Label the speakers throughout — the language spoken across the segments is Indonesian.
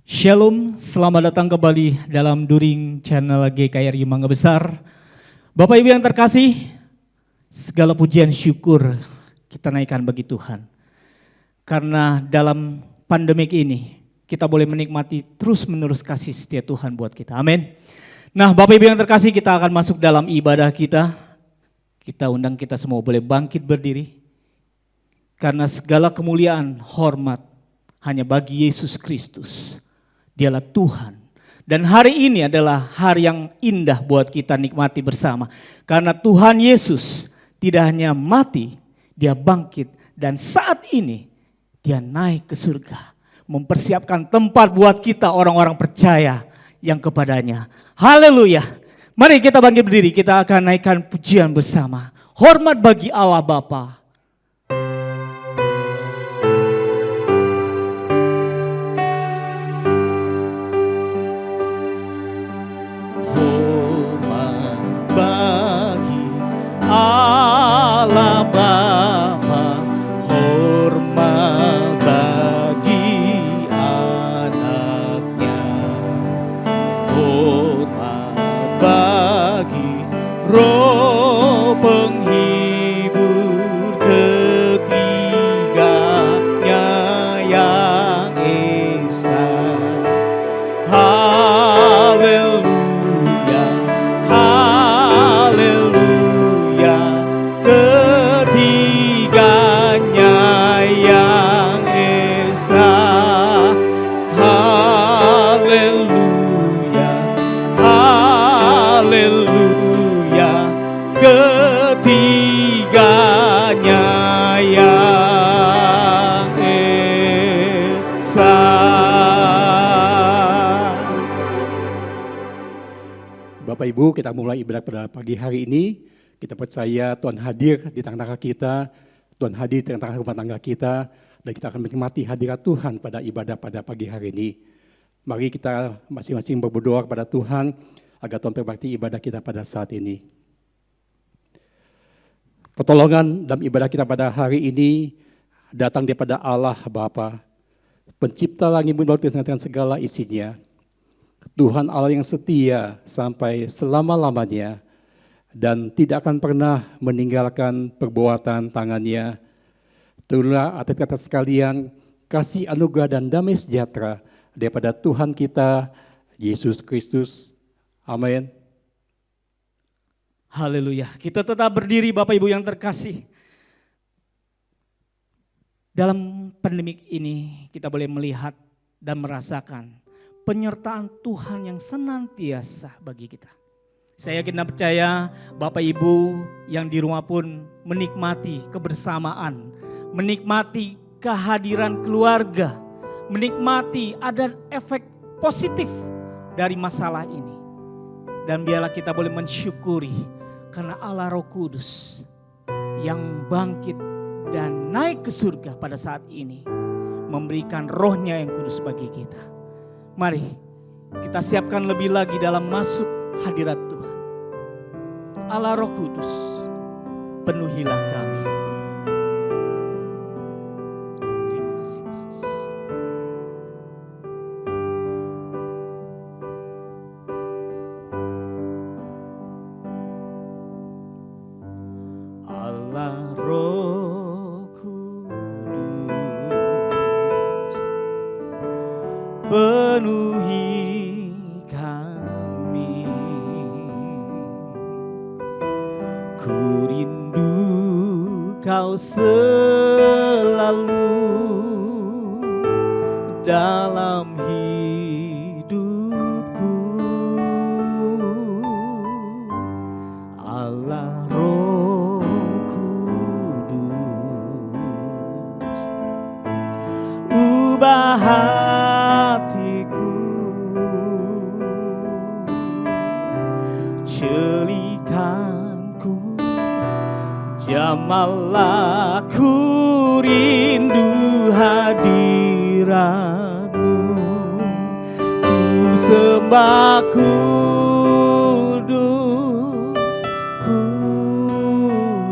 Speaker 1: Shalom, selamat datang kembali dalam During Channel GKRI Mangga Besar. Bapak Ibu yang terkasih, segala pujian syukur kita naikkan bagi Tuhan. Karena dalam pandemik ini kita boleh menikmati terus menerus kasih setia Tuhan buat kita. Amin. Nah Bapak Ibu yang terkasih, kita akan masuk dalam ibadah kita. Kita undang kita semua boleh bangkit berdiri. Karena segala kemuliaan, hormat hanya bagi Yesus Kristus. Dialah Tuhan. Dan hari ini adalah hari yang indah buat kita nikmati bersama. Karena Tuhan Yesus tidak hanya mati, Dia bangkit. Dan saat ini Dia naik ke surga. Mempersiapkan tempat buat kita orang-orang percaya yang kepadanya. Haleluya. Mari kita bangkit berdiri, kita akan naikkan pujian bersama. Hormat bagi Allah Bapa. Allah Bapa, hormat bagi anaknya, hormat bagi Roh penghibur ketiganya yang esa. Haleluya, haleluya, ketiganya yang esa. Haleluya, haleluya, ketiganya yang esa.
Speaker 2: Bapak Ibu, kita mulai ibadah pada pagi hari ini. Kita percaya Tuhan hadir di tengah-tengah kita, Tuhan hadir di tengah-tengah rumah tangga kita, dan kita akan menikmati hadirat Tuhan pada ibadah pada pagi hari ini. Mari kita masing-masing berdoa kepada Tuhan agar Tuhan berbakti ibadah kita pada saat ini. Pertolongan dalam ibadah kita pada hari ini datang daripada Allah Bapa, Pencipta langit bumi dengan segala isinya. Tuhan Allah yang setia sampai selama-lamanya dan tidak akan pernah meninggalkan perbuatan tangannya. Turunlah atas kata sekalian kasih anugerah dan damai sejahtera daripada Tuhan kita Yesus Kristus. Amin.
Speaker 1: Haleluya. Kita tetap berdiri Bapak Ibu yang terkasih. Dalam pandemik ini kita boleh melihat dan merasakan penyertaan Tuhan yang senantiasa bagi kita. Saya yakin dan percaya Bapak Ibu yang di rumah pun menikmati kebersamaan, menikmati kehadiran keluarga, menikmati ada efek positif dari masalah ini. Dan biarlah kita boleh mensyukuri karena Allah Roh Kudus yang bangkit dan naik ke surga pada saat ini memberikan rohnya yang kudus bagi kita. Mari kita siapkan lebih lagi dalam masuk hadirat Tuhan. Allah Roh Kudus, penuhilah kami. Terima kasih Yesus. Allah Roh Kudus, penuhi kami. Ku rindu Kau selalu dalam hidupku. Allah Roh Kudus, ubah hatiku, celikanku, jamalah ku rindu hadirat-Mu. Ku sembah kudus, kudus,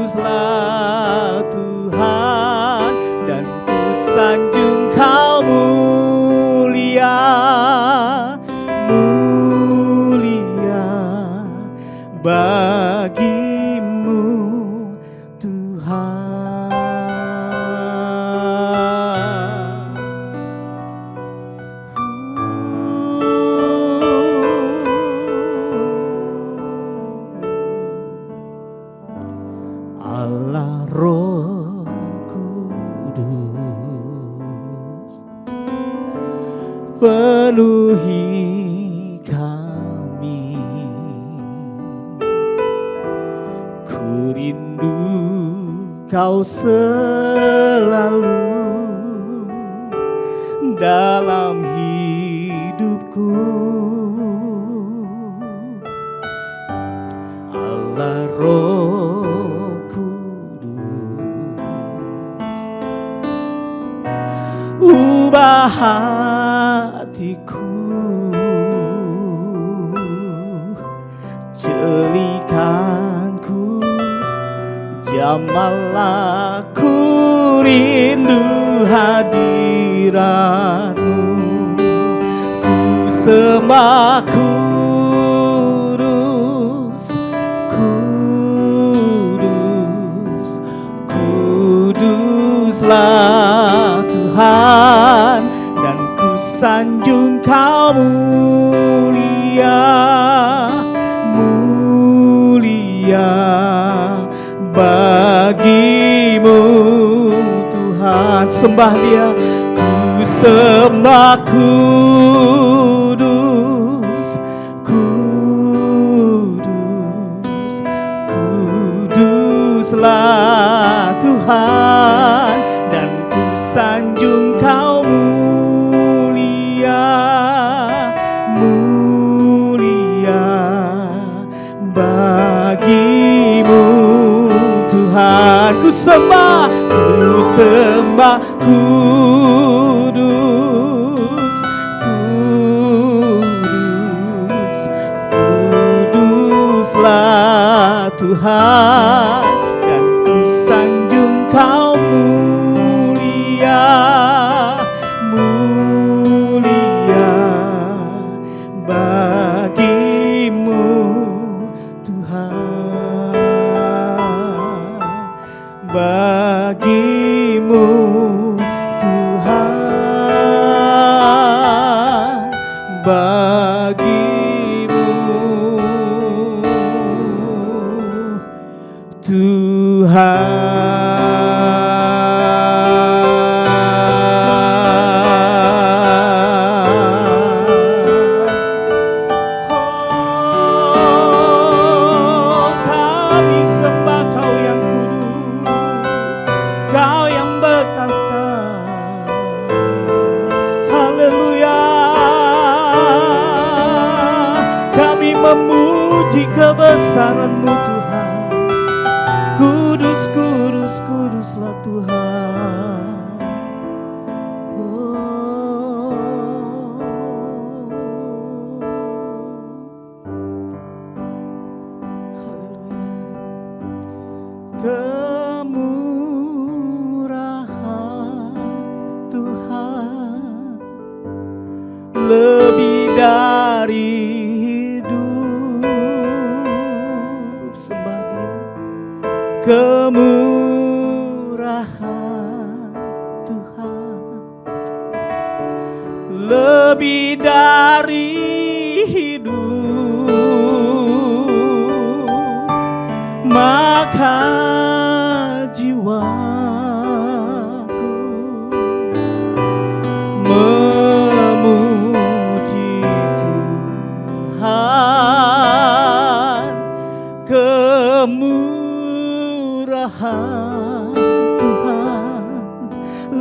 Speaker 1: kuduslah Tuhan, dan ku sanjung Kau mulia, mulia bagimu Tuhan. Allah Roh Kudus, penuhi kami. Ku rindu Kau selalu dalam hidupku. Allah Roh Kudus, ubah hatiku, celikanku, jamalah ku rindu hadirat-Mu. Ku sembah kudus, kudus, kuduslah Tuhan, dan ku sanjung Kau mulia, mulia bagimu Tuhan. Sembah Dia, ku sembah kudus, kudus, kuduslah Tuhan, dan ku sanjung Kau mulia, mulia bagimu Tuhan. Ku sembah kudus, kudus, kuduslah Tuhan, dan ku sanjung Kau mulia, mulia bagimu Tuhan, bagimu Tuhan, bagimu kebesaran-Mu Tuhan. Kudus, kudus, kuduslah Tuhan. Kemurahan Tuhan lebih dari kemurahan Tuhan lebih dari hidup, maka jiwaku memuji Tuhan. Kemurahan Tuhan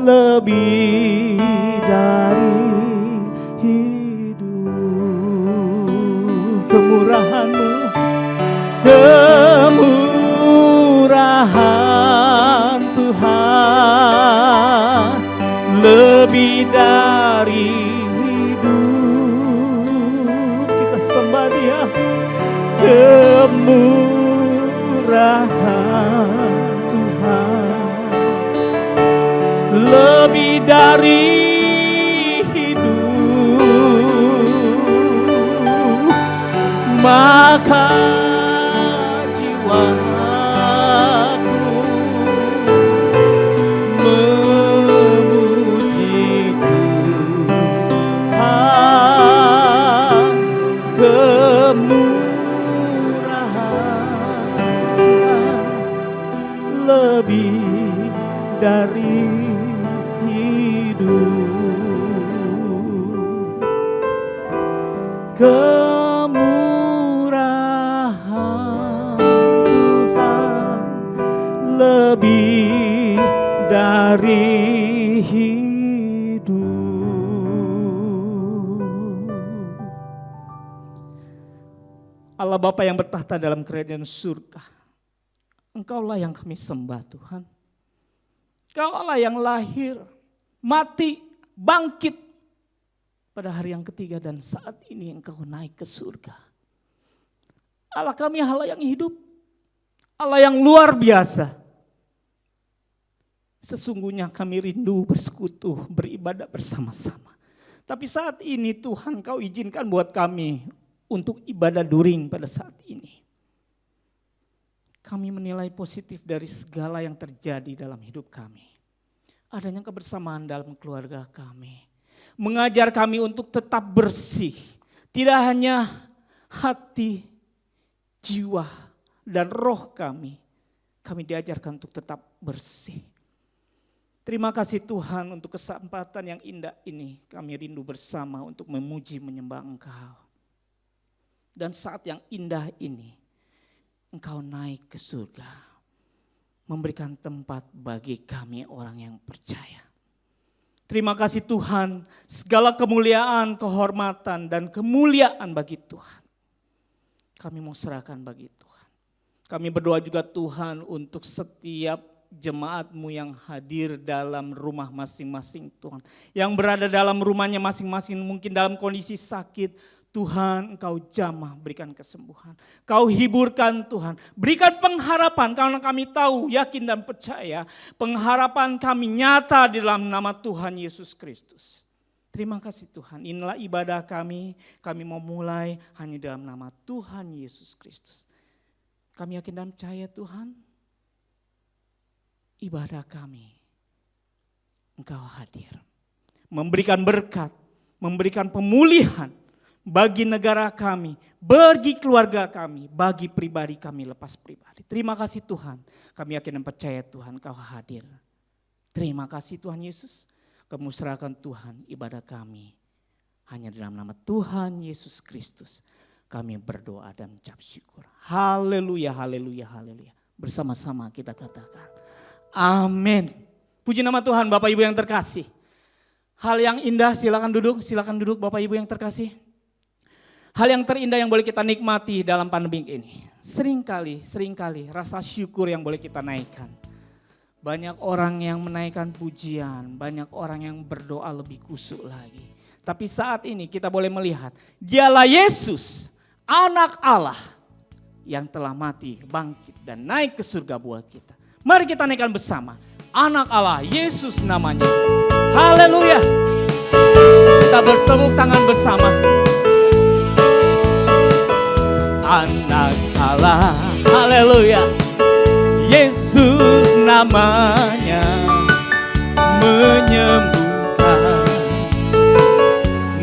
Speaker 1: lebih dari hidup. Kemurahan-Mu, kemurahan Tuhan lebih dari hidup. Kita sembah Dia. Kemurahan Tuhan lebih dari hidup, maka jiwaku memuji Tuhan. Kemurahan Tuhan lebih dari hidup. Kemurahan Tuhan lebih dari hidup. Allah Bapa yang bertahta dalam kerajaan surga, Engkaulah yang kami sembah Tuhan. Engkau Allah yang lahir, mati, bangkit pada hari yang ketiga, dan saat ini Engkau naik ke surga. Allah kami Allah yang hidup, Allah yang luar biasa. Sesungguhnya kami rindu bersekutu, beribadah bersama-sama. Tapi saat ini Tuhan, Kau izinkan buat kami untuk ibadah daring pada saat ini. Kami menilai positif dari segala yang terjadi dalam hidup kami. Adanya kebersamaan dalam keluarga kami. Mengajar kami untuk tetap bersih. Tidak hanya hati, jiwa, dan roh kami. Kami diajarkan untuk tetap bersih. Terima kasih Tuhan untuk kesempatan yang indah ini. Kami rindu bersama untuk memuji menyembah Engkau. Dan saat yang indah ini, Engkau naik ke surga, memberikan tempat bagi kami orang yang percaya. Terima kasih Tuhan, segala kemuliaan, kehormatan, dan kemuliaan bagi Tuhan. Kami mau serahkan bagi Tuhan. Kami berdoa juga Tuhan untuk setiap jemaat-Mu yang hadir dalam rumah masing-masing Tuhan. Yang berada dalam rumahnya masing-masing, mungkin dalam kondisi sakit, Tuhan Engkau jamah berikan kesembuhan. Kau hiburkan Tuhan. Berikan pengharapan karena kami tahu, yakin dan percaya pengharapan kami nyata di dalam nama Tuhan Yesus Kristus. Terima kasih Tuhan. Inilah ibadah kami. Kami mau mulai hanya dalam nama Tuhan Yesus Kristus. Kami yakin dan percaya Tuhan. Ibadah kami Engkau hadir. Memberikan berkat. Memberikan pemulihan. Bagi negara kami, bagi keluarga kami, bagi pribadi kami lepas pribadi. Terima kasih Tuhan, kami yakin dan percaya Tuhan Kau hadir. Terima kasih Tuhan Yesus, Kami serahkan Tuhan ibadah kami. Hanya dalam nama Tuhan Yesus Kristus kami berdoa dan mengucap syukur. Haleluya, haleluya, haleluya. Bersama-sama kita katakan amin. Puji nama Tuhan. Bapak Ibu yang terkasih. Hal yang indah, silakan duduk Bapak Ibu yang terkasih. Hal yang terindah yang boleh kita nikmati dalam pandemi ini. Seringkali rasa syukur yang boleh kita naikkan. Banyak orang yang menaikkan pujian, banyak orang yang berdoa lebih kusuk lagi. Tapi saat ini kita boleh melihat, Dialah Yesus, anak Allah yang telah mati, bangkit dan naik ke surga buat kita. Mari kita naikkan bersama, anak Allah, Yesus namanya. Haleluya. Kita bertepuk tangan bersama. Anak Allah, haleluya. Yesus namanya, menyembuhkan,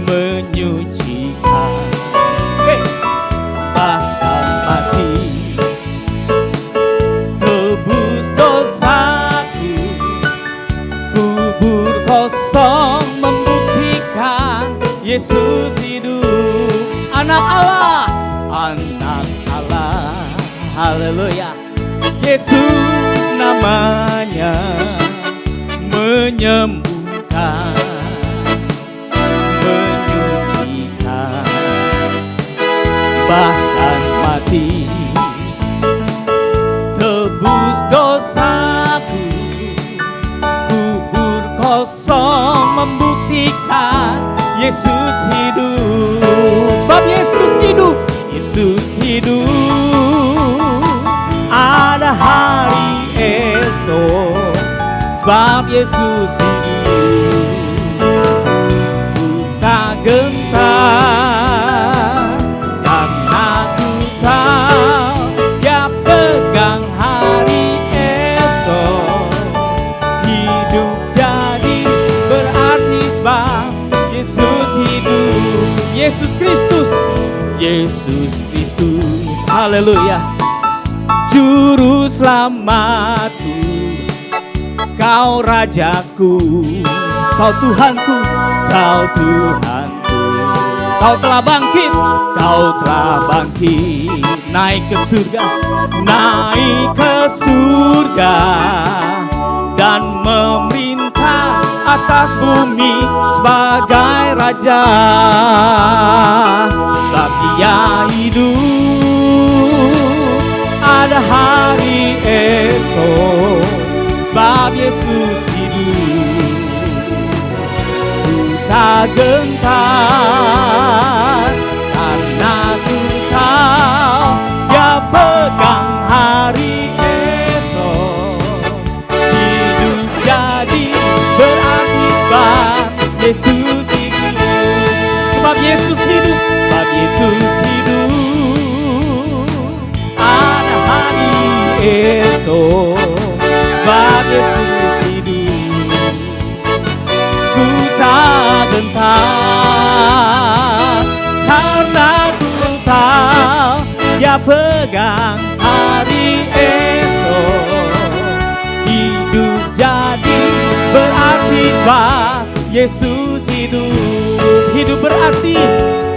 Speaker 1: menyucikan, bahkan mati, tebus dosaku, kubur kosong membuktikan Yesus hidup. Anak Allah, anak Allah, haleluya. Yesus namanya, menyembuhkan, menyucikan, bahkan mati, tebus dosaku, kubur kosong membuktikan Yesus hidup. Sebab Yesus hidup, Yesus hidup. Ada hari esok, sebab Yesus hidup. Ku tak gentar karena ku tahu Dia pegang hari esok. Hidup jadi berarti sebab Yesus hidup. Yesus Kristus, Yesus Kristus, haleluya. Juru selamatku, Kau Rajaku, Kau Tuhanku, Kau Tuhanku. Kau telah bangkit, Kau telah bangkit. Naik ke surga, naik ke surga, dan memerintah atas bumi sebagai Raja. Sebab Dia hidup, ada hari esok. Sebab Yesus hidup, ku tak gentar karena ku tahu Dia pegang hari esok. Hidup jadi berarti sebab Yesus hidup. Sebab Yesus hidup, sebab Yesus hidup, ada hari esok. Sebab Yesus hidup, ku tak gentar karena ku tahu Dia pegang hari esok. Hidup jadi berarti sebab Yesus hidup. Hidup berarti,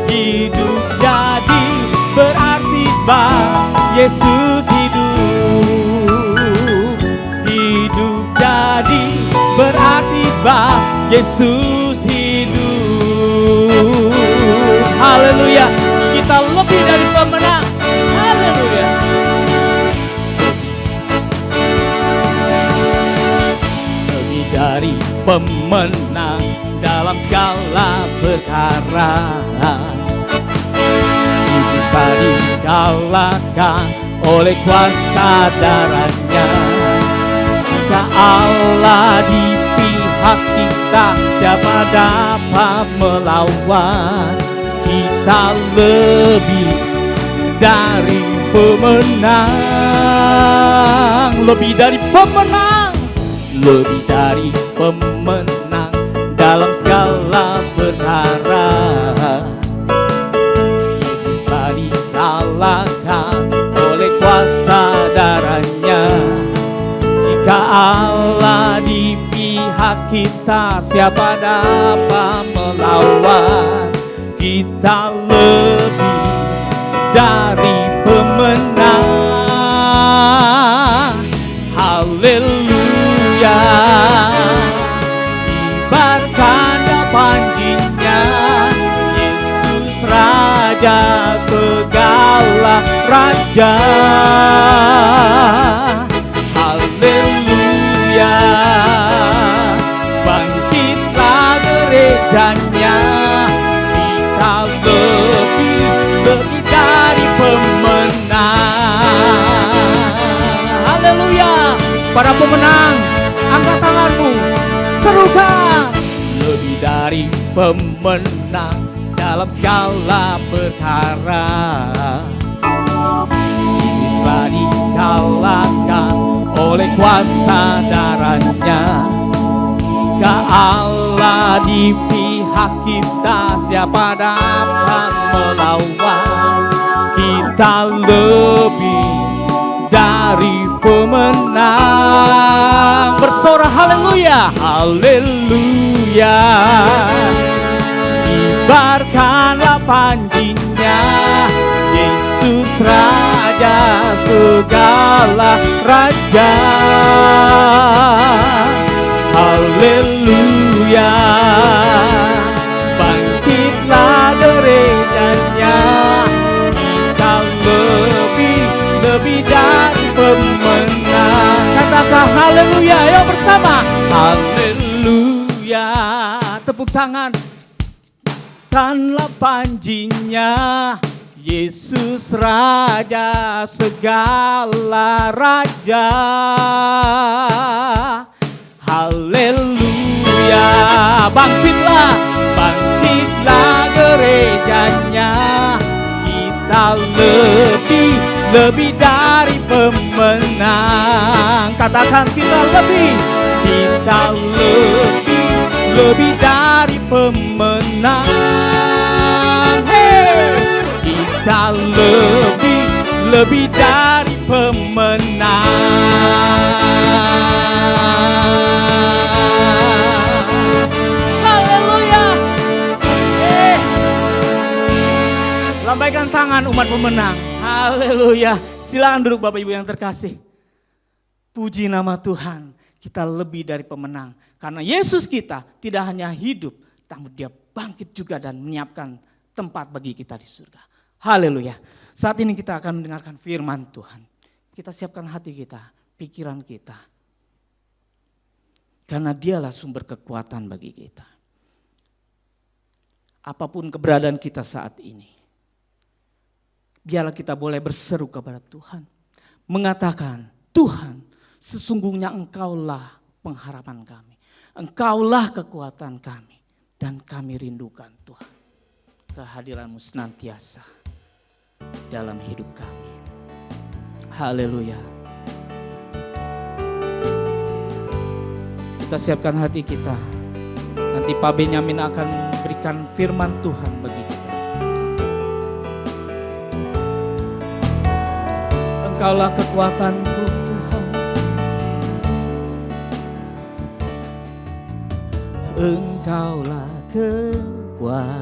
Speaker 1: hidup jadi berarti sebab Yesus hidup. Hidup jadi berarti sebab Yesus hidup. Haleluya, kita lebih dari pemenang. Haleluya. Lebih dari pemenang dalam segala perkara. Iblis tadi dikalahkan oleh kuasa darahnya. Jika Allah di pihak kita, siapa dapat melawan? Kita lebih dari pemenang. Lebih dari pemenang. Lebih dari pemenang dalam segala perkara. Iblis telah dikalahkan oleh kuasa darahnya. Jika Allah di pihak kita, siapa dapat melawan? Kita lebih dari pemenang. Haleluya. Kibarkan panjinya, Yesus Raja segala raja. Haleluya. Bangkitlah gerejanya, kita lebih dari pemenang. Haleluya. Para pemenang, angkat tanganmu, serukan. Lebih dari pemenang dalam segala perkara. Iblis telah dikalahkan oleh kuasa darahnya. Jika Allah di pihak kita, siapa dapat melawan? Kita lebih dari pemenang. Bersorak haleluya, haleluya. Kibarkanlah panjinya, Yesus Raja segala raja. Haleluya. Bangkitlah gerejanya, kita lebih dari pemenang. Katakan haleluya, ayo bersama. Haleluya. Tepuk tangan. Kanlah panjinya, Yesus Raja segala raja. Haleluya. Bangkitlah, bangkitlah gerejanya. Kita lebih dari pemenang. Katakan kita lebih dari pemenang. Hey! Kita lebih dari pemenang. Haleluya. Lambaikan tangan umat pemenang. Haleluya. Silakan duduk Bapak Ibu yang terkasih. Puji nama Tuhan. Kita lebih dari pemenang. Karena Yesus kita tidak hanya hidup, namun Dia bangkit juga dan menyiapkan tempat bagi kita di surga. Haleluya. Saat ini kita akan mendengarkan firman Tuhan. Kita siapkan hati kita, pikiran kita. Karena Dialah sumber kekuatan bagi kita. Apapun keberadaan kita saat ini, biarlah kita boleh berseru kepada Tuhan. Mengatakan, Tuhan, sesungguhnya Engkaulah pengharapan kami. Engkaulah kekuatan kami. Dan kami rindukan Tuhan. Kehadiran-Mu senantiasa dalam hidup kami. Haleluya. Kita siapkan hati kita. Nanti Pak Benyamin akan berikan firman Tuhan bagi kita. Engkaulah kekuatanku Tuhan. Engkaulah kekuatanku,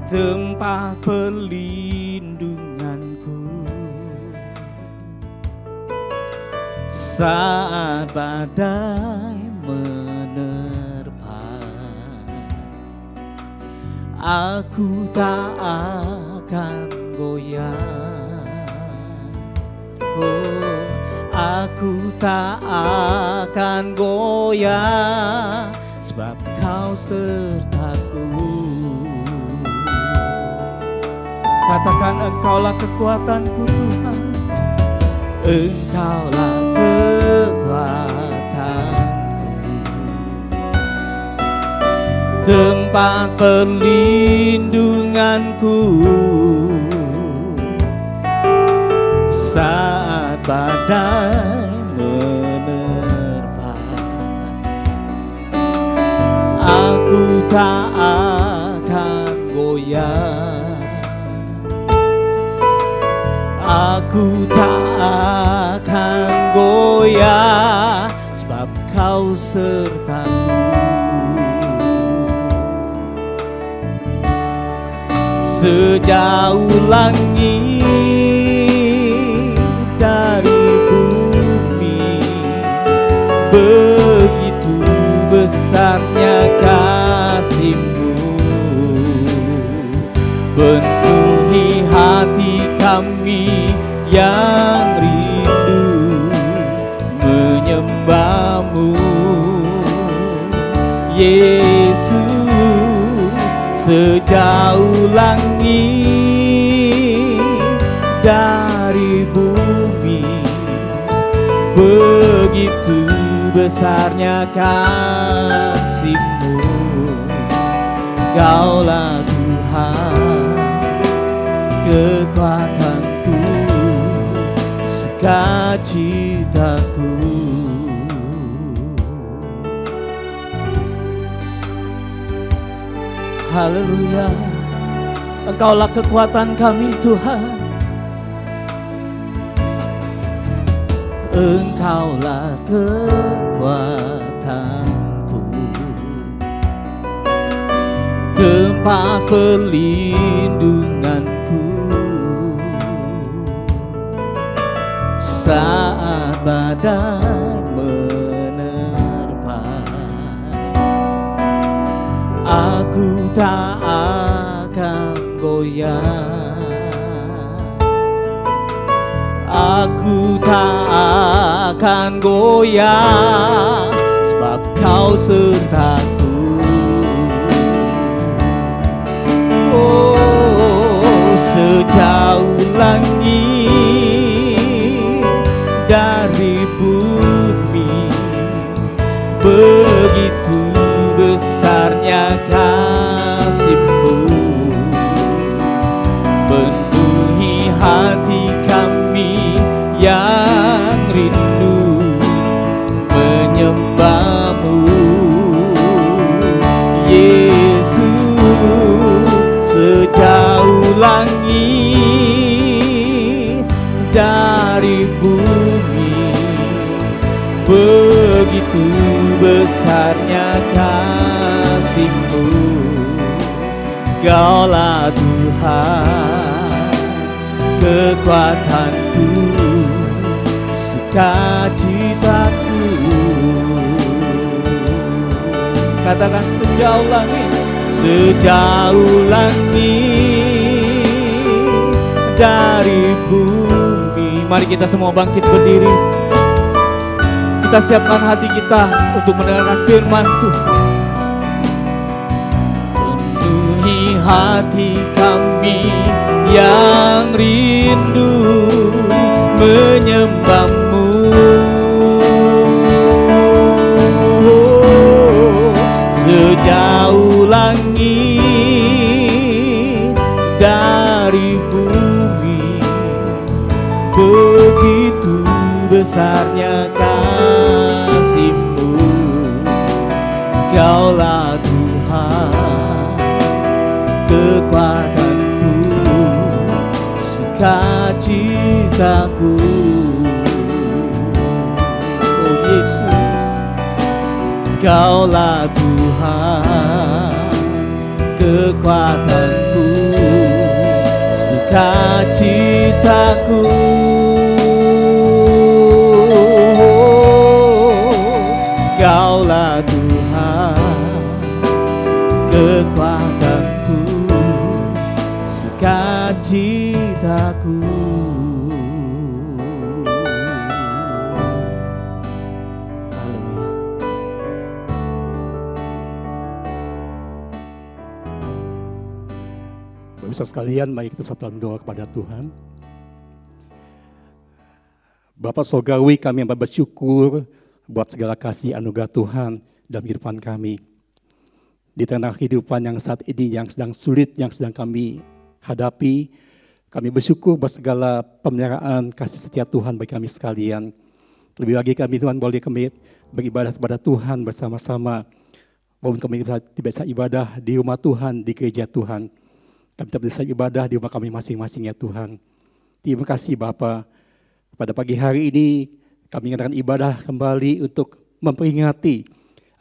Speaker 1: tempat perlindunganku saat badai menerpa. Aku tak akan goyah. Oh, aku tak akan goyah, sebab Kau sertaku. Katakan, Engkaulah kekuatanku Tuhan. Engkaulah kekuatanku, tempat perlindunganku saat badai menerpa. Aku tak akan goyah. Aku tak akan goyah, sebab Kau sertaku. Sejauh langit dari bumi, begitu besarnya kasih-Mu, penuhi hati kami yang rindu menyembah-Mu. Yesus, sejauh langit dari bumi, begitu besarnya kasih-Mu. Kaulah Tuhan, kekuatanku, sukacitaku. Haleluya. Engkaulah kekuatan kami Tuhan. Engkaulah kekuatanku, tempat perlindunganku saat badai menerpa. Aku tak akan goyah. Aku tak akan goyah, sebab Kau sertaku. Oh, sejauh langit dan begitu besarnya kasih-Mu, penuhi hati kami yang rindu menyembah-Mu. Yesus, sejauh langit dari bumi, begitu besarnya kasih-Mu. Kaulah Tuhan, kekuatanku, sukacitaku. Katakan sejauh langit, sejauh langit dari bumi. Mari kita semua bangkit berdiri. Kita siapkan hati kita untuk mendengarkan firman Tuhan. Penuhi hati kami yang rindu menyembah-Mu. Sejauh langit dari bumi, begitu besarnya kasih-Mu. Kaulah Tuhan, kekuatanku, sukacitaku. Oh Yesus, Kaulah Tuhan, kekuatanku, sukacitaku. Kaulah Tuhan, kekuatanku, sukacitaku. Haleluya.
Speaker 2: Bapak Ibu sekalian, mari kita satu dalam doa kepada Tuhan. Bapak Surgawi, kami yang bersyukur buat segala kasih anugerah Tuhan dalam kehidupan kami. Di tengah kehidupan yang saat ini, yang sedang sulit, yang sedang kami hadapi, kami bersyukur buat segala pemeliharaan kasih setia Tuhan bagi kami sekalian. Lebih lagi kami Tuhan boleh kami beribadah kepada Tuhan bersama-sama. Walaupun kami tidak bisa ibadah di rumah Tuhan, di gereja Tuhan, kami tetap bisa ibadah di rumah kami masing-masing ya Tuhan. Terima kasih Bapa. Pada pagi hari ini kami mengadakan ibadah kembali untuk memperingati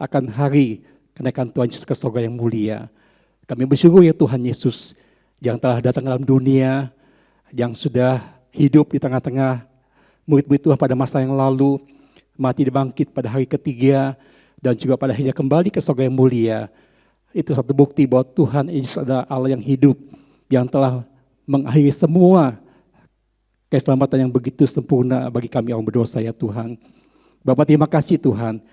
Speaker 2: akan hari kenaikan Tuhan Yesus ke surga yang mulia. Kami bersyukur ya Tuhan Yesus yang telah datang dalam dunia, yang sudah hidup di tengah-tengah murid-murid Tuhan pada masa yang lalu, mati dan bangkit pada hari ketiga, dan juga pada akhirnya kembali ke surga yang mulia. Itu satu bukti bahwa Tuhan Yesus adalah Allah yang hidup, yang telah mengakhiri semua keselamatan yang begitu sempurna bagi kami orang berdosa ya Tuhan. Bapa terima kasih Tuhan.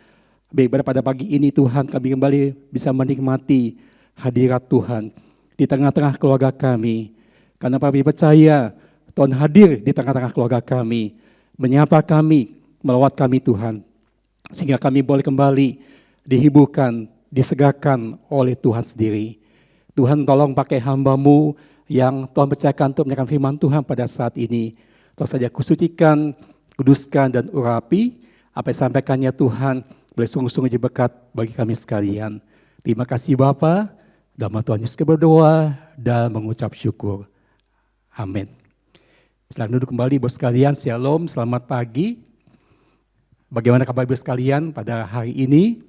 Speaker 2: Baik pada pagi ini Tuhan kami kembali bisa menikmati hadirat Tuhan di tengah-tengah keluarga kami. Karena kami percaya Tuhan hadir di tengah-tengah keluarga kami, menyapa kami, melawat kami Tuhan. Sehingga kami boleh kembali dihiburkan, disegarkan oleh Tuhan sendiri. Tuhan tolong pakai hamba-Mu yang Tuhan percayakan untuk menyampaikan firman Tuhan pada saat ini. Tolong saja kusucikan, kuduskan dan urapi apa yang disampaikannya Tuhan boleh sungguh-sungguh jadi berkat bagi kami sekalian. Terima kasih Bapa. Dalam nama Tuhan Yesus berdoa dan mengucap syukur. Amin. Selamat duduk kembali bos sekalian. Shalom, selamat pagi. Bagaimana kabar bos sekalian pada hari ini?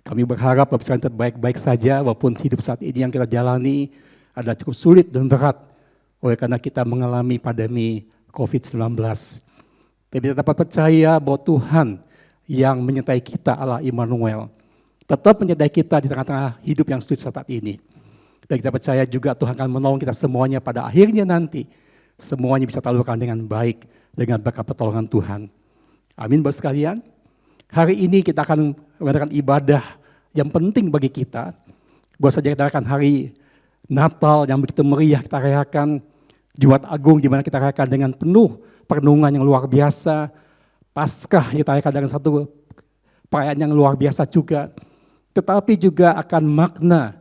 Speaker 2: Kami berharap Bapak sekalian tetap baik-baik saja walaupun hidup saat ini yang kita jalani adalah cukup sulit dan berat oleh karena kita mengalami pandemi COVID-19. Tapi kita dapat percaya bahwa Tuhan yang menyertai kita Allah Immanuel tetap menyertai kita di tengah-tengah hidup yang sulit saat ini. Dan kita percaya juga Tuhan akan menolong kita semuanya pada akhirnya nanti. Semuanya bisa terlalukan dengan baik dengan berkat pertolongan Tuhan. Amin Bapak sekalian. Hari ini kita akan mengadakan ibadah yang penting bagi kita. Buat saja kita akan hari Natal yang begitu meriah kita rayakan, Jumat Agung di mana kita rayakan dengan penuh perenungan yang luar biasa, Paskah kita rayakan dengan satu perayaan yang luar biasa juga. Tetapi juga akan makna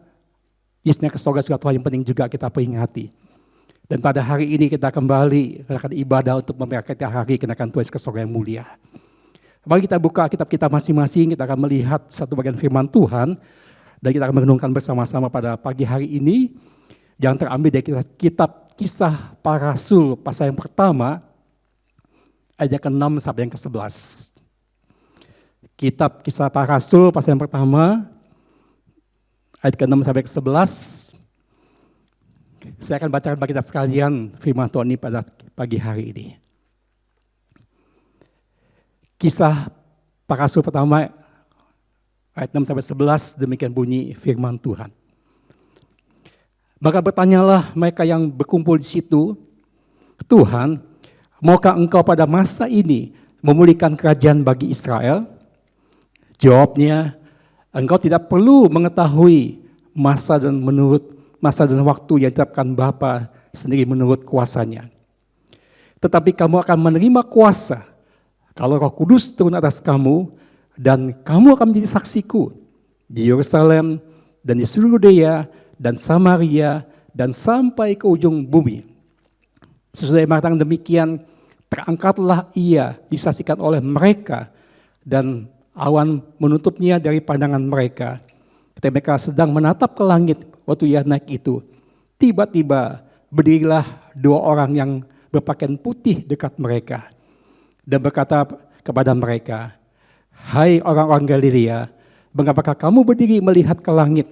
Speaker 2: Yesusnya ke surga suatu hal yang penting juga kita peringati. Dan pada hari ini kita kembali melakukan ibadah untuk memperingati hari kenaikan Tuhan Yesus ke surga yang mulia. Mari kita buka kitab kita masing-masing, kita akan melihat satu bagian firman Tuhan. Dan kita akan merenungkan bersama-sama pada pagi hari ini. Yang terambil dari kitab Kisah Para Rasul pasal yang pertama, ayat ke-6 sampai yang ke-11. Kitab Kisah Para Rasul pasal yang pertama, ayat ke-6 sampai ke-11. Saya akan bacakan bagi kita sekalian firman Tuhan ini pada pagi hari ini. Kisah Para Rasul pertama, ayat 6 sampai 11, demikian bunyi firman Tuhan. Maka bertanyalah mereka yang berkumpul di situ, Tuhan, maukah engkau pada masa ini memulihkan kerajaan bagi Israel? Jawabnya, engkau tidak perlu mengetahui masa dan waktu yang ditetapkan Bapa sendiri menurut kuasanya. Tetapi kamu akan menerima kuasa kalau Roh Kudus turun atas kamu, dan kamu akan menjadi saksiku di Yerusalem dan di seluruh Yudea dan Samaria dan sampai ke ujung bumi. Sesudah mengatakan demikian, terangkatlah ia disaksikan oleh mereka dan awan menutupnya dari pandangan mereka. Ketika mereka sedang menatap ke langit waktu ia naik itu, tiba-tiba berdirilah dua orang yang berpakaian putih dekat mereka dan berkata kepada mereka, "Hai orang-orang Galilea, mengapakah kamu berdiri melihat ke langit?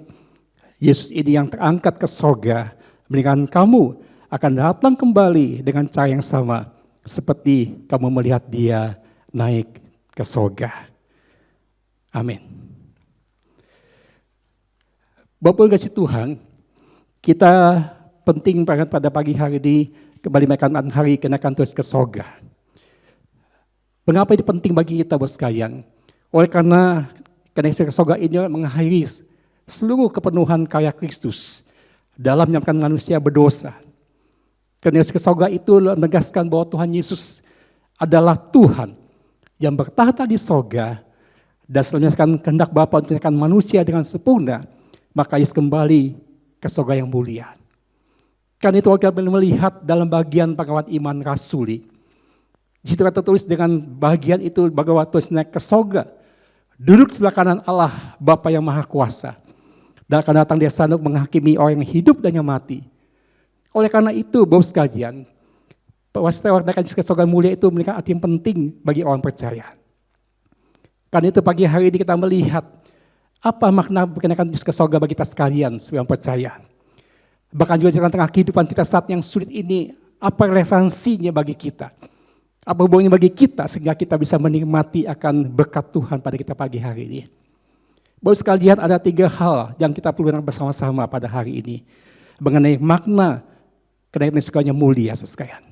Speaker 2: Yesus ini yang terangkat ke sorga, melainkan kamu akan datang kembali dengan cara yang sama, seperti kamu melihat dia naik ke sorga." Amin. Bapak kasih Tuhan, kita penting banget pada pagi hari ini kembali merayakan hari kenaikan Tuhan ke sorga. Mengapa ini penting bagi kita, bos sekalian? Oleh karena kenaikan ke sorga ini mengakhiri seluruh kepenuhan karya Kristus dalam menyelamatkan manusia berdosa. Kenaikan ke sorga itu menegaskan bahwa Tuhan Yesus adalah Tuhan yang bertahta di sorga dan selanjutnya kehendak Bapa untuk menyelamatkan manusia dengan sempurna, maka Yesus kembali ke sorga yang mulia. Karena itu kita melihat dalam bagian pengawat iman rasuli. Di situ tertulis dengan bagian itu bahwa Tuhan naik ke sorga, duduk sebelah kanan Allah Bapa yang Maha Kuasa, dan akan datang di sana untuk menghakimi orang yang hidup dan yang mati. Oleh karena itu, Bapak sekalian, peristiwa kenaikan ke sorga mulia itu memiliki arti yang penting bagi orang percaya. Karena itu pagi hari ini kita melihat apa makna kenaikan ke sorga bagi kita sekalian sebagai orang percaya. Bahkan juga di tengah kehidupan kita saat yang sulit ini, apa relevansinya bagi kita? Apa hubungannya bagi kita sehingga kita bisa menikmati akan berkat Tuhan pada kita pagi hari ini. Bapak sekalian, ada 3 hal yang kita perlu bersama-sama pada hari ini mengenai makna kenaikan surganya mulia, sekalian.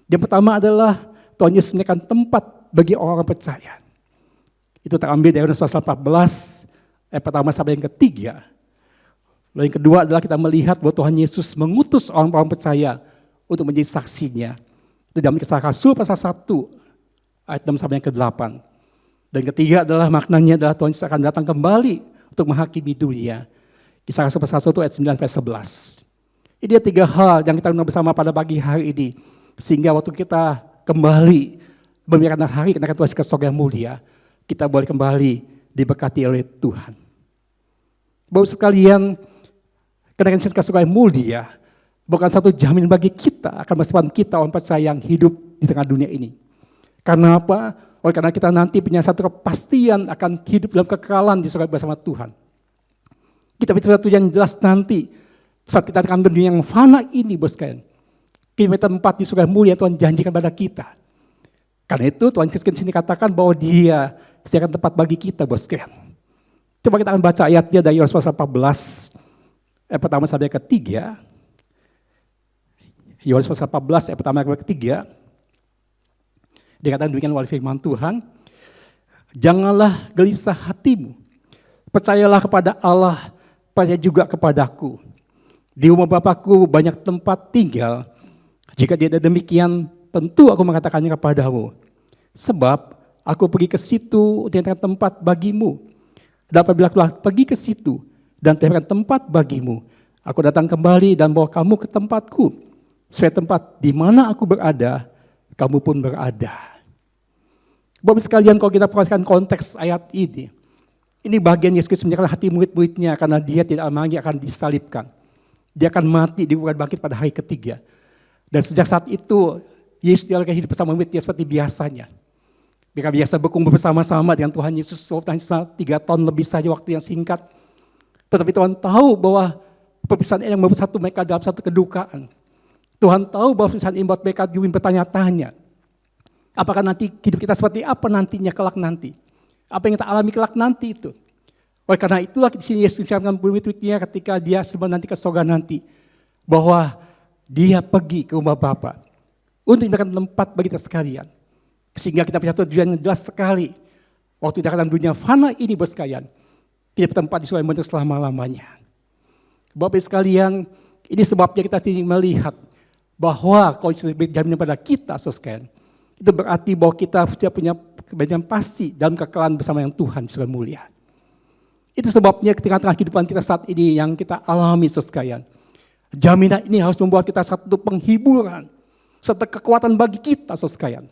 Speaker 2: Yang pertama adalah Tuhan Yesus menyediakan tempat bagi orang percaya. Itu terambil dari Yohanes pasal 14 ayat pertama sampai yang ketiga. Lalu yang kedua adalah kita melihat bahwa Tuhan Yesus mengutus orang-orang percaya untuk menjadi saksinya. Itu dalam Kisah Rasul pasal 1 ayat 6 sampai yang ke-8. Dan ketiga adalah maknanya adalah Tuhan Yesus akan datang kembali untuk menghakimi dunia. Kisah Rasul pasal 1 ayat 9 sampai 11. Ini 3 hal yang kita renung bersama pada pagi hari ini. Sehingga waktu kita kembali memeriahkan hari kenaikan Tuhan ke sorga yang mulia, kita boleh kembali diberkati oleh Tuhan. Bapak sekalian, kenaikan ke sorga yang mulia bukan satu jamin bagi kita akan masa depan kita orang percaya yang hidup di tengah dunia ini. Karena apa? Oleh karena kita nanti punya satu kepastian akan hidup dalam kekekalan di surga bersama Tuhan. Kita punya sesuatu yang jelas nanti saat kita akan dunia yang fana ini, bos sekalian. Kita tempat di surga mulia Tuhan janjikan pada kita. Karena itu Tuhan Yesus sini katakan bahwa Dia sediakan tempat bagi kita, bos sekalian. Coba kita akan baca ayatnya dari Yohanes pasal 14 ayat pertama sampai ketiga. Yohanes pasal 14 ayat pertama sampai ketiga. Dikatakan demikian oleh firman Tuhan, janganlah gelisah hatimu, percayalah kepada Allah, percaya juga kepadaku. Di rumah Bapakku banyak tempat tinggal, jika tidak demikian tentu aku mengatakannya kepadamu. Sebab aku pergi ke situ untuk menyediakan tempat bagimu. Dan apabila aku pergi ke situ dan menyediakan tempat bagimu, aku datang kembali dan bawa kamu ke tempatku, supaya tempat di mana aku berada, kamu pun berada. Bapak sekalian, kalau kita perhatikan konteks ayat ini bagian Yesus Kristus menyerahkan hati murid-muridnya karena dia tidak lagi akan disalibkan. Dia akan mati, dibuat bangkit pada hari ketiga. Dan sejak saat itu, Yesus dia lagi hidup bersama muridnya seperti biasanya. Mereka biasa berkumpul bersama-sama dengan Tuhan Yesus selama 3 tahun lebih saja waktu yang singkat. Tetapi Tuhan tahu bahwa perpisahan yang membersatu mereka dalam satu kedukaan. Tuhan tahu bahwa perpisahan ini membuat mereka juga bertanya-tanya. Apakah nanti hidup kita seperti apa nantinya, kelak nanti? Apa yang kita alami kelak nanti itu? Oleh karena itulah di sini Yesus mengucapkan murid-muridnya ketika dia sebelum nanti ke surga nanti. Bahwa dia pergi ke rumah Bapa untuk memberikan tempat bagi kita sekalian. Sehingga kita punya tujuan yang jelas sekali. Waktu di dalam dunia fana ini bos sekalian, tidak bertempat di surga untuk selama-lamanya. Bapak sekalian, ini sebabnya kita sini melihat bahwa kalau jaminan pada kita sekalian, itu berarti bahwa kita sudah punya kebenaran pasti dalam kekekalan bersama yang Tuhan sudah mulia. Itu sebabnya ketika tengah kehidupan kita saat ini yang kita alami sekalian, jaminan ini harus membuat kita satu penghiburan, satu kekuatan bagi kita sekalian.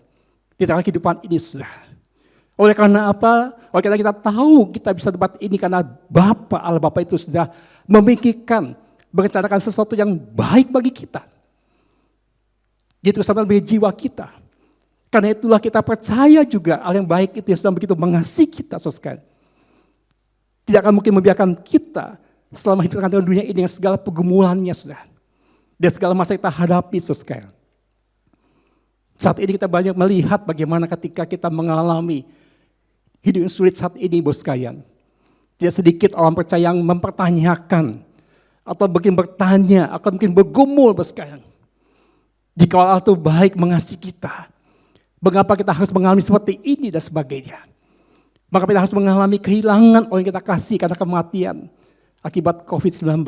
Speaker 2: Di tengah kehidupan ini sudah. Oleh karena apa? Oleh karena kita tahu kita bisa tempat ini karena Bapa, Allah Bapa itu sudah memikirkan, merencanakan sesuatu yang baik bagi kita. Itu sama bagi jiwa kita. Karena itulah kita percaya juga hal yang baik itu yang sudah begitu mengasihi kita sekalian. Tidak akan mungkin membiarkan kita selama hidup dalam dunia ini dengan segala pergumulannya sudah. Dan segala masa kita hadapi sekalian. Saat ini kita banyak melihat bagaimana ketika kita mengalami hidup yang sulit saat ini bos sekalian. Tidak sedikit orang percaya yang mempertanyakan atau mungkin bertanya, atau mungkin bergumul bos sekalian. Jika Allah itu baik mengasihi kita, mengapa kita harus mengalami seperti ini dan sebagainya. Maka kita harus mengalami kehilangan orang yang kita kasih karena kematian akibat COVID-19.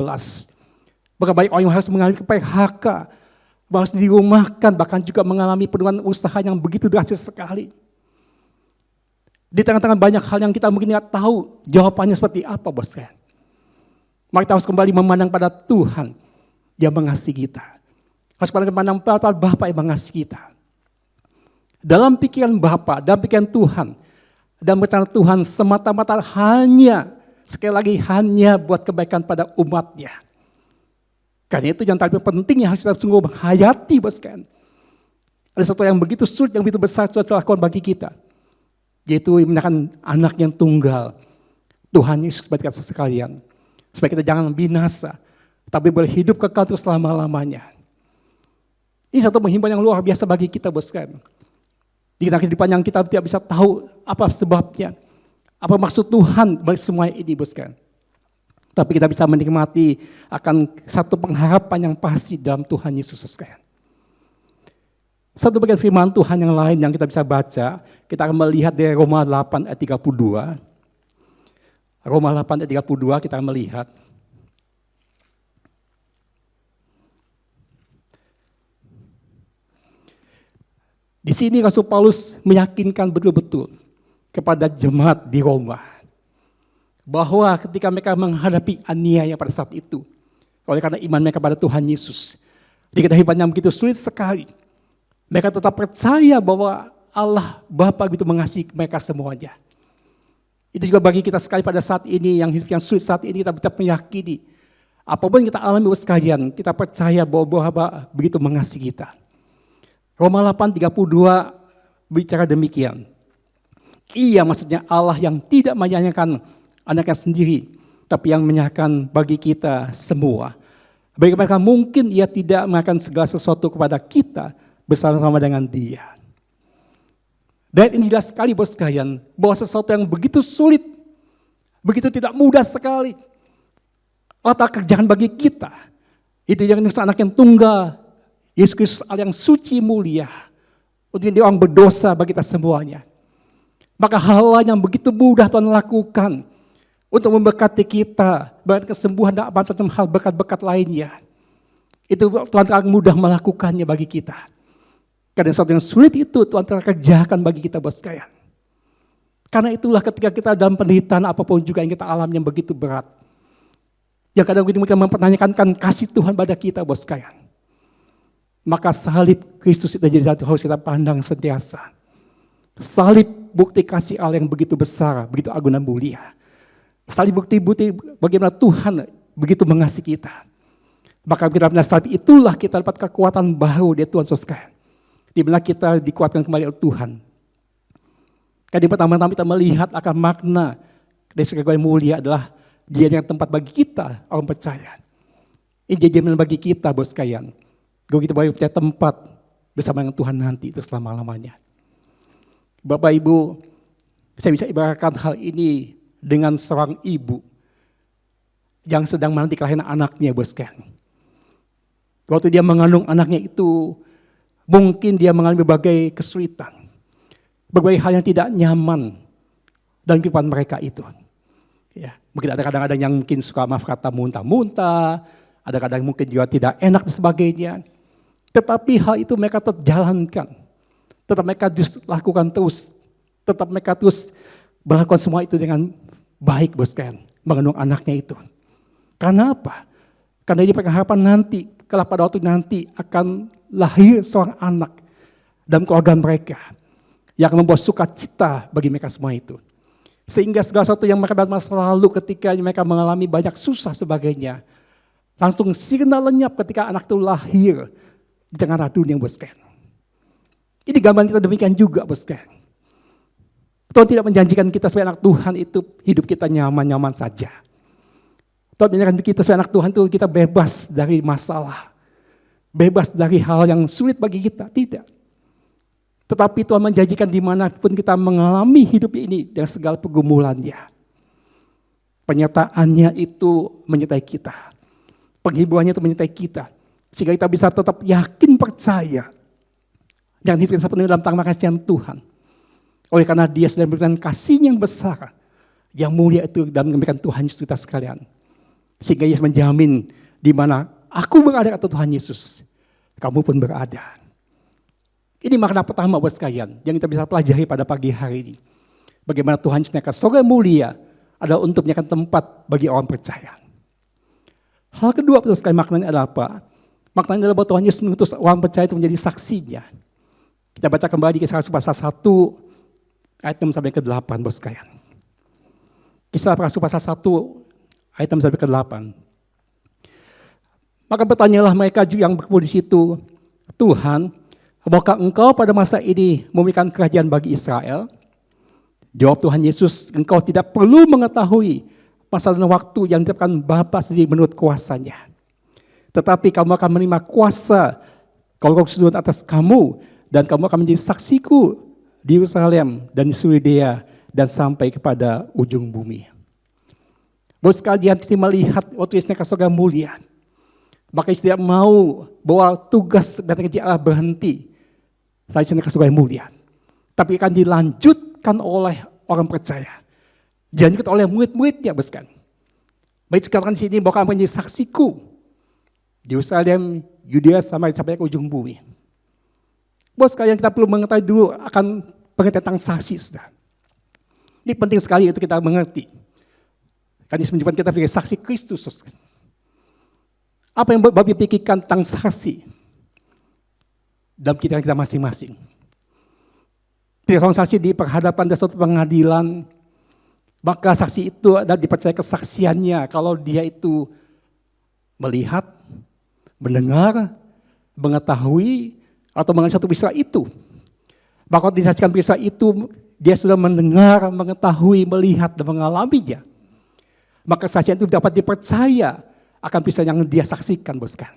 Speaker 2: Maka banyak orang yang harus mengalami PHK, harus dirumahkan, bahkan juga mengalami penurunan usaha yang begitu drastis sekali. Di tengah-tengah banyak hal yang kita mungkin tidak tahu jawabannya seperti apa bos kan. Maka kita harus kembali memandang pada Tuhan yang mengasihi kita. Harus memandang pada Bapa yang mengasihi kita. Dalam pikiran Bapa, dalam pikiran Tuhan, dan rencana Tuhan semata-mata hanya, sekali lagi hanya buat kebaikan pada umatnya. Karena itu yang paling penting yang harus kita sungguh menghayati bos kan. Ada sesuatu yang begitu sulit, yang begitu besar suatu lakukan bagi kita. Yaitu menyerahkan anak yang tunggal. Tuhan Yesus kepada kita sekalian. Supaya kita jangan binasa, tapi boleh hidup kekal terus selama-lamanya. Ini satu penghimbauan yang luar biasa bagi kita bos kan. Di tengah kehidupan yang kita tidak bisa tahu apa sebabnya. Apa maksud Tuhan bagi semua ini bos kan. Tapi kita bisa menikmati akan satu pengharapan yang pasti dalam Tuhan Yesus sekalian. Satu bagian firman Tuhan yang lain yang kita bisa baca, kita akan melihat dari Roma 8 ayat 32. Roma 8 ayat 32 kita akan melihat. Di sini Rasul Paulus meyakinkan betul-betul kepada jemaat di Roma bahwa ketika mereka menghadapi aniaya pada saat itu, oleh karena iman mereka pada Tuhan Yesus, di kehidupan yang begitu sulit sekali, mereka tetap percaya bahwa Allah Bapa begitu mengasihi mereka semuanya. Itu juga bagi kita sekali pada saat ini, yang hidup yang sulit saat ini, kita tetap meyakini apapun yang kita alami sekalian, kita percaya bahwa Bapa begitu mengasihi kita. Roma 8:32 bicara demikian. Ia maksudnya Allah yang tidak menyanyikan anaknya sendiri, tapi yang menyerahkan bagi kita semua. Bagaimana mungkin ia tidak mengerahkan segala sesuatu kepada kita bersama-sama dengan dia. Dan ini jelas sekali bos sekalian, bahwa sesuatu yang begitu sulit, begitu tidak mudah sekali, Allah tak kerjakan bagi kita. Itu yang anak yang tunggal, Yesus Kristus Allah yang suci mulia, untuk dia orang berdosa bagi kita semuanya. Maka hal yang begitu mudah Tuhan lakukan untuk memberkati kita, bahkan kesembuhan dan macam hal berkat-berkat lainnya. Itu Tuhan akan mudah melakukannya bagi kita. Karena sesuatu yang sulit itu Tuhan telah kerjakan bagi kita bos sekalian. Karena itulah ketika kita dalam penderitaan apapun juga yang kita alami yang begitu berat. Yang kadang kita mempertanyakan kan kasih Tuhan pada kita, bos sekalian. Maka salib Kristus itu jadi satu harus kita pandang sentiasa. Salib bukti kasih Allah yang begitu besar, begitu agung dan mulia. Salib bukti-bukti bagaimana Tuhan begitu mengasihi kita. Maka kita benar salib itulah kita dapat kekuatan baru dari Tuhan sekalian. Di mana kita dikuatkan kembali oleh Tuhan. Karena pertama-tama kita melihat akan makna dari surga yang mulia adalah dia yang tempat bagi kita, orang percaya. Ini jaminan bagi kita, bos sekalian. Kalau kita boleh punya tempat bersama dengan Tuhan nanti itu selama-lamanya. Bapak Ibu, saya bisa ibaratkan hal ini dengan seorang ibu yang sedang menanti kelahiran anaknya, bos sekalian. Waktu dia mengandung anaknya itu, mungkin dia mengalami berbagai kesulitan. Berbagai hal yang tidak nyaman dalam kehidupan mereka itu. Ya, mungkin ada kadang-kadang yang mungkin suka maaf kata muntah-muntah, ada kadang mungkin juga tidak enak dan sebagainya. Tetapi hal itu mereka tetap jalankan. Tetap mereka terus lakukan terus. Tetap mereka terus melakukan semua itu dengan baik, bos sekalian. Mengandung anaknya itu. Karena apa? Karena dia berharapan nanti, kalau pada waktu nanti akan lahir seorang anak dalam keluarga mereka. Yang akan membawa sukacita bagi mereka semua itu. Sehingga segala sesuatu yang mereka dalam masa lalu ketika mereka mengalami banyak susah sebagainya. Langsung sirna lenyap ketika anak itu lahir di tengah dunia, bos sekalian. Ini gambaran kita demikian juga, bos sekalian. Tuhan tidak menjanjikan kita sebagai anak Tuhan itu hidup kita nyaman-nyaman saja. Tuhan menjanjikan kita sebagai anak Tuhan itu kita bebas dari masalah. Bebas dari hal yang sulit bagi kita, tidak. Tetapi Tuhan menjanjikan dimanapun kita mengalami hidup ini dengan segala pergumulannya. Penyertaannya itu menyertai kita. Penghiburannya itu menyertai kita. Sehingga kita bisa tetap yakin percaya. Dan hidup kita sepenuhnya dalam tangan kasih Tuhan. Oleh karena dia sudah memberikan kasih yang besar. Yang mulia itu dalam memberikan Tuhan Yesus kita sekalian. Sehingga Yesus menjamin di mana aku berada atau Tuhan Yesus. Kamu pun berada. Ini makna pertama buat sekalian yang kita bisa pelajari pada pagi hari ini. Bagaimana Tuhan Yesus naik ke surga mulia adalah untuk menyediakan tempat bagi orang percaya. Hal kedua betul sekali maknanya adalah apa? Maknanya adalah bahwa Tuhan Yesus mengutus orang percaya itu menjadi saksinya. Kita baca kembali Kisah Rasul pasal 1 ayat 6 sampai ke 8 bos sekalian. Kisah Rasul pasal 1 ayat 6 sampai ke 8. Maka bertanyalah mereka yang berkumpul di situ, Tuhan, apakah engkau pada masa ini memberikan kerajaan bagi Israel? Jawab Tuhan Yesus, engkau tidak perlu mengetahui masa dan waktu yang ditetapkan Bapa sendiri menurut kuasanya. Tetapi kamu akan menerima kuasa kalau Roh Kudus turun atas kamu dan kamu akan menjadi saksiku di Yerusalem dan di Yudea dan sampai kepada ujung bumi. Bos sekalian kita melihat waktu Yesus naik ke surga mulia. Maka Yesus tidak mau bahwa tugas dan kerja Allah berhenti. Saya naik ke surga yang mulia. Tapi akan dilanjutkan oleh orang percaya. Dilanjutkan oleh murid-muridnya, bos kan. Baik sekarang di sini bahwa akan menjadi saksiku di Yerusalem, Yudea sampai ke ujung bumi. Bos sekalian kita perlu mengetahui dulu akan pengertian tentang saksi, sudah. Ini penting sekali untuk kita mengerti. Karena Yesus menyebutkan kita sebagai saksi Kristus. Apa yang Bapak pikirkan tentang saksi dalam pikiran kita masing-masing? Tidak seorang saksi di perhadapan dari suatu pengadilan, maka saksi itu adalah dipercaya kesaksiannya kalau dia itu melihat, mendengar, mengetahui, atau mengenai satu peristiwa itu. Maka disaksikan peristiwa itu, dia sudah mendengar, mengetahui, melihat, dan mengalaminya. Maka kesaksian itu dapat dipercaya akan peristiwa yang dia saksikan, bos kan.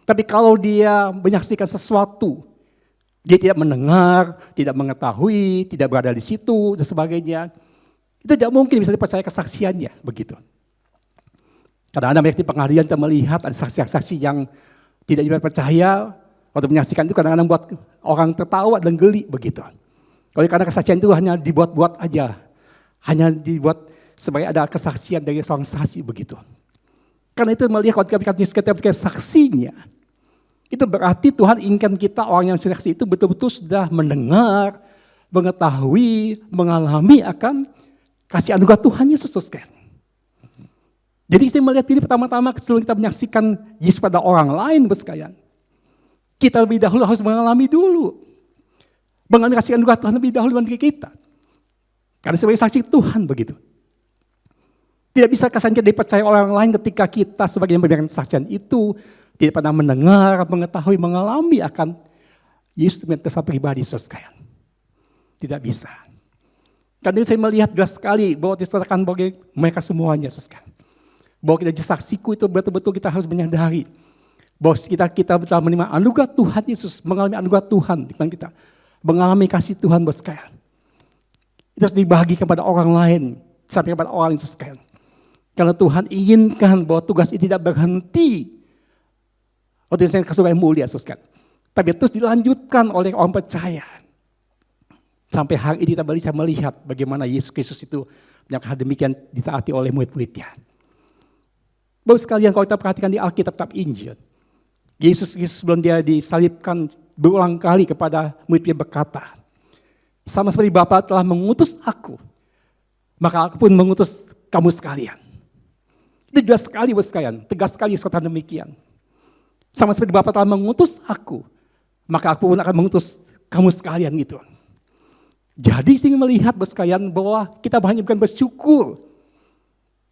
Speaker 2: Tapi kalau dia menyaksikan sesuatu, dia tidak mendengar, tidak mengetahui, tidak berada di situ, dan sebagainya, itu tidak mungkin bisa dipercaya kesaksiannya, begitu. Kadang-kadang banyak di pengadilan kita melihat ada saksi-saksi yang tidak dipercaya, waktu menyaksikan itu kadang-kadang buat orang tertawa dan geli, begitu. Kalau karena kesaksian itu hanya dibuat-buat aja, hanya dibuat sebagai ada kesaksian dari seorang saksi, begitu. Karena itu melihat ketika saksinya, itu berarti Tuhan inginkan kita orang yang saksi itu betul-betul sudah mendengar, mengetahui, mengalami akan kasih anugerah Tuhan Yesus, saudara. Jadi saya melihat ini pertama-tama sebelum kita menyaksikan Yesus pada orang lain, sekalian. Kita lebih dahulu harus mengalami dulu. Mengalami kasih anugerah Tuhan lebih dahulu dibanding kita. Karena sebagai saksi Tuhan begitu. Tidak bisa kesannya dipercaya orang lain ketika kita sebagai yang memberikan kesaksian itu tidak pernah mendengar, mengetahui, mengalami akan Yesus dengan kesan pribadi, saudara. Tidak bisa. Karena saya melihat jelas sekali bahwa disertakan bagi mereka semuanya, saudara. Bahwa kita jadi saksiku itu betul-betul kita harus menyadari bahwa kita telah menerima anugerah Tuhan Yesus, mengalami anugerah Tuhan dengan kita, mengalami kasih Tuhan, sekalian. Itu harus dibagikan pada orang lain, sampai kepada orang lain, sekalian. Karena Tuhan inginkan bahwa tugas ini tidak berhenti. Waktu itu saya kasih yang mulia, sekalian. Tapi terus dilanjutkan oleh orang percaya. Sampai hari ini kita bisa melihat bagaimana Yesus Kristus itu yang demikian ditaati oleh murid-muridnya. Bapak sekalian, kalau kita perhatikan di Alkitab Injil, Yesus Kristus sebelum dia disalibkan berulang kali kepada murid-muridnya berkata, sama seperti Bapa telah mengutus aku, maka aku pun mengutus kamu sekalian. Itu jelas sekali, Bapak sekalian, tegas sekali kata demikian. Sama seperti Bapa telah mengutus aku, maka aku pun akan mengutus kamu sekalian gitu. Jadi saya melihat, Bapak sekalian, bahwa kita hanya bukan bersyukur,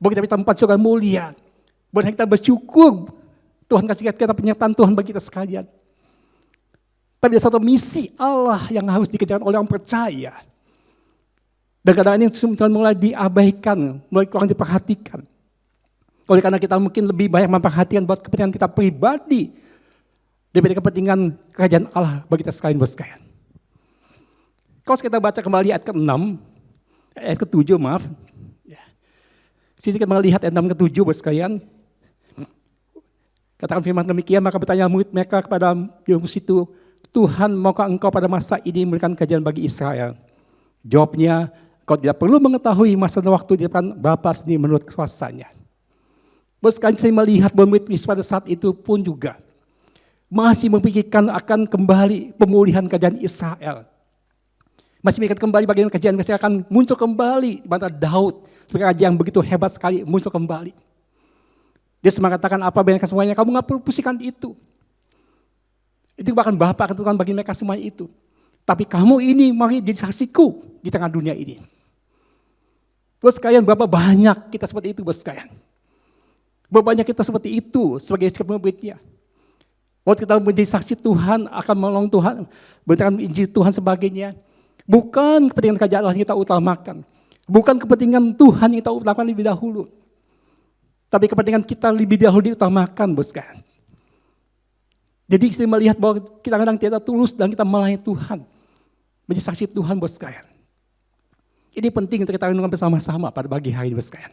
Speaker 2: bahwa kita di tempat surga mulia, bahwa kita bersyukur Tuhan kasih kita penyertaan Tuhan bagi kita sekalian. Tapi ada satu misi Allah yang harus dikejar oleh orang percaya. Dan kadang-kadang ini mulai diabaikan, mulai kurang diperhatikan. Oleh karena kita mungkin lebih banyak memperhatikan buat kepentingan kita pribadi daripada kepentingan kerajaan Allah bagi kita sekalian, bos sekalian. Kalau kita baca kembali ayat ke-6, ayat ke-7 maaf. Sini kita melihat ayat 6 ke-7, bos sekalian. Katakan firman demikian, maka bertanya murid mereka kepada Yesus itu, Tuhan, maukah engkau pada masa ini memberikan kerajaan bagi Israel? Jawabnya, kau tidak perlu mengetahui masa dan waktu di depan Bapa sendiri menurut kuasanya. Bos sekalian, saya melihat bahwa murid pada saat itu pun juga masih memikirkan akan kembali pemulihan kerajaan Israel. Masih mikirkan kembali bagaimana kerajaan Israel akan muncul kembali. Di mana Daud sebagai raja yang begitu hebat sekali muncul kembali. Dia mengatakan apa banyak semuanya, kamu nggak perlu pusingkan itu. Itu bahkan Bapa akan tentukan bagi mereka semua itu. Tapi kamu ini mari jadi saksiku di tengah dunia ini. Bos sekalian, berapa banyak kita seperti itu, bos sekalian. Berapa banyak kita seperti itu sebagai sikap muridnya. Waktu kita menjadi saksi Tuhan, akan menolong Tuhan, beritakan Injil Tuhan sebagainya. Bukan kepentingan kerajaan Allah yang kita utamakan. Bukan kepentingan Tuhan yang kita utamakan lebih dahulu. Tapi kepentingan kita lebih dahulu diutamakan, bos sekalian. Jadi saya melihat bahwa kita kadang tidak tulus dan kita melayani Tuhan. Menjadi saksi Tuhan, bos sekalian. Ini penting untuk kita renungkan bersama-sama pada pagi hari ini, bos sekalian.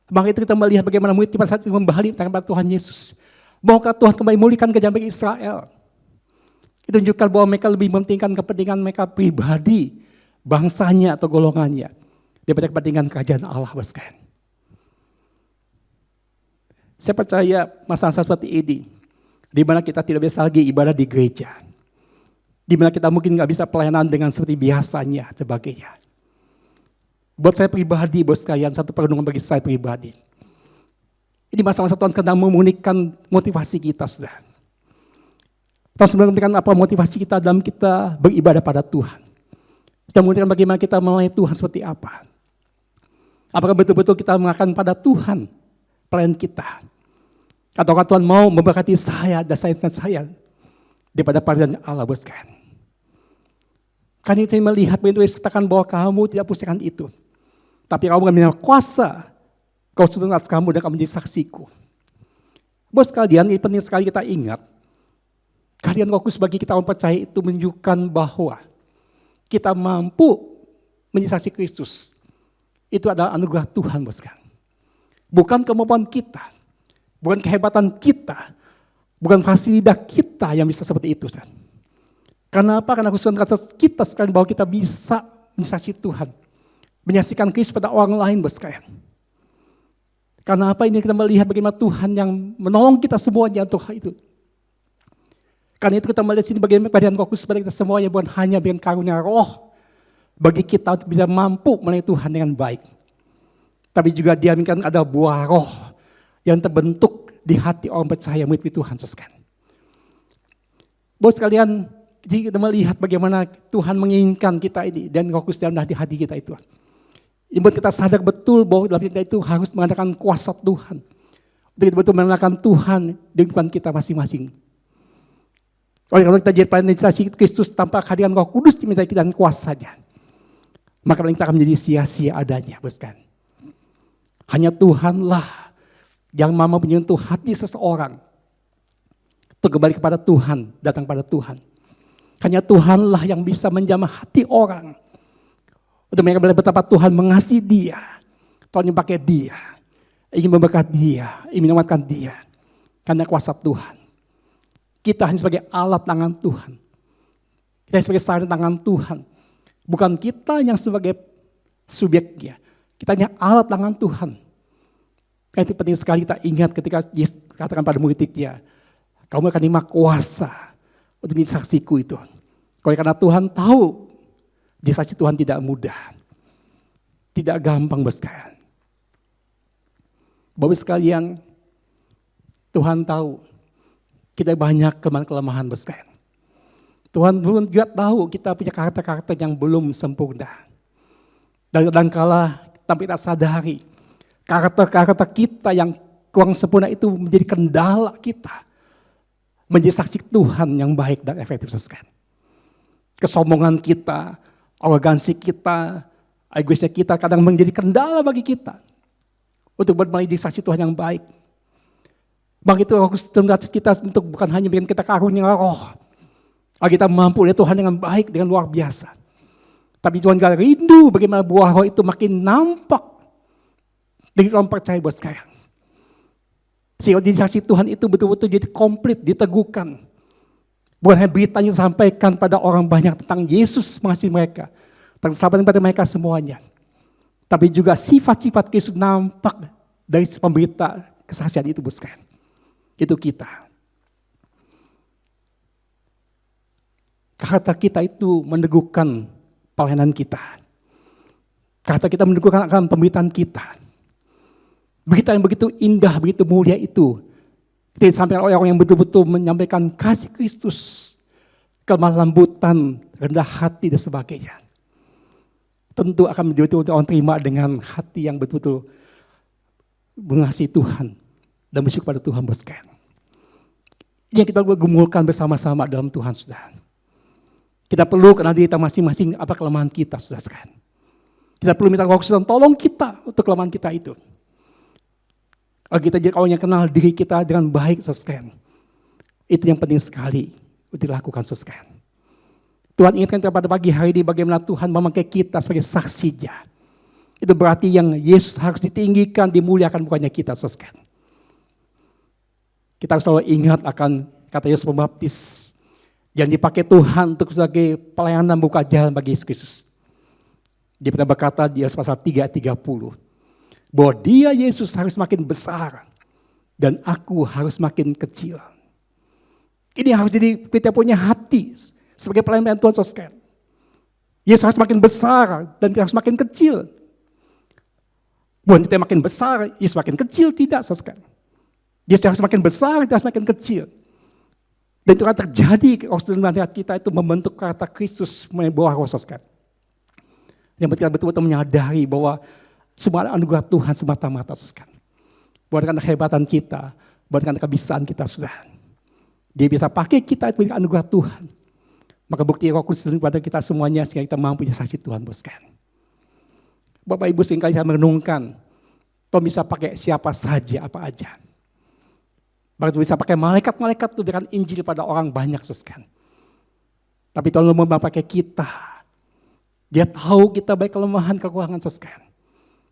Speaker 2: Maka itu kita melihat bagaimana murid pada saat itu membalik tangan Tuhan Yesus. Maukah Tuhan kembali memulihkan kerajaan bagi Israel? Itu menunjukkan bahwa mereka lebih mementingkan kepentingan mereka pribadi, bangsanya atau golongannya, daripada kepentingan kerajaan Allah, bos sekalian. Saya percaya masa-masa seperti ini, di mana kita tidak bisa lagi ibadah di gereja, di mana kita mungkin nggak bisa pelayanan dengan seperti biasanya, sebagainya. Buat saya pribadi, bos sekalian, satu perenungan bagi saya pribadi. Ini masa-masa Tuhan sedang memulihkan motivasi kita, saudara. Tuhan sedang memulihkan apa motivasi kita dalam kita beribadah pada Tuhan. Sedang memulihkan bagaimana kita melayani Tuhan seperti apa. Apakah betul-betul kita mengakan pada Tuhan pelayan kita? Ataukah Tuhan mau memberkati saya dan saya daripada pelayanan Allah, bos sekalian. Karena saya melihat begitu katakan bahwa kamu tidak pusingkan itu. Tapi kamu mengambil kuasa, kau sudah atas kamu dan kamu menjadi saksiku. Bos sekalian, ini penting sekali kita ingat. Kalian fokus bagi kita orang percaya itu menunjukkan bahwa kita mampu menjadi saksi Kristus. Itu adalah anugerah Tuhan, bos sekalian. Bukan kemampuan kita. Bukan kehebatan kita, bukan fasilitas kita yang bisa seperti itu. Karena apa? Karena khususnya kita sekarang bahwa kita bisa menyaksikan Tuhan. Menyaksikan Kristus pada orang lain, bos sekalian. Karena apa? Ini kita melihat bagaimana Tuhan yang menolong kita semuanya untuk hal itu. Karena itu kita melihat sini bagaimana keadaan fokus pada kita semuanya, bukan hanya dengan karunia roh, bagi kita untuk bisa mampu melayani Tuhan dengan baik. Tapi juga dia inginkan ada buah roh yang terbentuk di hati orang percaya mengikuti Tuhan, saudara. Bapak sekalian, kita melihat bagaimana Tuhan menginginkan kita ini dan Roh Kudus dalam hati kita itu. Ini buat kita sadar betul bahwa dalam kita itu harus mengandalkan kuasa Tuhan. Untuk kita betul mengandalkan Tuhan di depan kita masing-masing. Oleh kalau kita jadi manifestasi Kristus tanpa kehadiran Roh Kudus diminta kita dan kuasanya, maka kita akan menjadi sia-sia adanya, bukan? Hanya Tuhanlah yang mampu menyentuh hati seseorang untuk kembali kepada Tuhan, datang pada Tuhan. Hanya Tuhanlah yang bisa menjamah hati orang untuk mereka melihat betapa Tuhan mengasihi dia, Tuhan yang pakai dia, ingin memberkati dia, ingin menyelamatkan dia, karena kuasa Tuhan. Kita hanya sebagai alat tangan Tuhan, kita hanya sebagai sarana tangan Tuhan, bukan kita yang sebagai subjeknya. Kita hanya alat tangan Tuhan. Karena itu penting sekali kita ingat ketika Yesus katakan pada murid-muridnya, kamu akan terima kuasa untuk menjadi saksiku itu. Karena Tuhan tahu, di saksi Tuhan tidak mudah. Tidak gampang, sekalian. Bapak sekalian, Tuhan tahu kita banyak kelemahan-kelemahan, sekalian. Tuhan pun juga tahu kita punya karakter-karakter yang belum sempurna. Dan kadang-kala tanpa kita sadari, karakter-karakter kita yang kurang sempurna itu menjadi kendala kita. Menjadi saksi Tuhan yang baik dan efektif, sekalian. Kesombongan kita, arogansi kita, egoisnya kita kadang menjadi kendala bagi kita. Untuk menjadi saksi Tuhan yang baik. Bang itu kita untuk bukan hanya bikin kita karunia roh. Agar kita mampu oleh Tuhan dengan baik, dengan luar biasa. Tapi Tuhan gak rindu bagaimana buah roh itu makin nampak dari orang percaya, buat sekalian. Sehingga saksi Tuhan itu betul-betul jadi komplit, diteguhkan. Bukan hanya beritanya disampaikan pada orang banyak tentang Yesus mengasihi mereka, tentang sahabat pada mereka semuanya. Tapi juga sifat-sifat Kristus nampak dari pemberita kesaksian itu, buat sekalian. Itu kita. Kata kita itu meneguhkan pelayanan kita. Kata kita meneguhkan akan pemberitaan kita. Berita yang begitu indah, begitu mulia itu. Kita disampaikan oleh orang yang betul-betul menyampaikan kasih Kristus. Kelemah lembutan, rendah hati dan sebagainya. Tentu akan betul-betul orang terima dengan hati yang betul-betul mengasihi Tuhan. Dan bersyukur pada Tuhan, sekalian. Ini yang kita gumulkan bersama-sama dalam Tuhan, saudara. Kita perlu kenal diri kita masing-masing apa kelemahan kita, saudara sekalian. Kita perlu minta Roh Kudus tolong kita untuk kelemahan kita itu. Agar kita jadi orang yang kenal diri kita dengan baik, saudara sekalian. Itu yang penting sekali untuk dilakukan, saudara sekalian. Tuhan ingatkan kita pada pagi hari ini bagaimana Tuhan memakai kita sebagai saksinya. Itu berarti yang Yesus harus ditinggikan, dimuliakan, bukannya kita, saudara sekalian. Kita harus selalu ingat akan kata Yohanes Pembaptis yang dipakai Tuhan untuk sebagai pelayanan buka jalan bagi Yesus Kristus. Dia pernah berkata di pasal 3 ayat 30 bahwa dia Yesus harus makin besar dan aku harus makin kecil. Ini harus jadi kita punya hati sebagai pelayan Tuhan, saudara. Yesus harus makin besar dan kita harus makin kecil. Bukan kita makin besar, Yesus makin kecil, tidak, saudara. Yesus harus makin besar, kita harus makin kecil. Dan itu akan terjadi dalam hati kita itu membentuk karakter Kristus melalui buah roh, saudara. Yang kita betul-betul menyadari bahwa semua anugerah Tuhan semata-mata, saudara. Bukan karena kehebatan kita, bukan karena kebisaan kita, saudara. Dia bisa pakai kita itu anugerah Tuhan. Maka bukti Roh Kudus kepada kita semuanya sehingga kita mampu jadi saksi Tuhan, saudara. Bapak Ibu seringkali saya merenungkan, Tuhan bisa pakai siapa saja, apa aja. Bahkan bisa pakai malaikat-malaikat itu berikan Injil pada orang banyak, saudara. Tapi Tuhan mau pakai kita. Dia tahu kita baik kelemahan, kekurangan, saudara.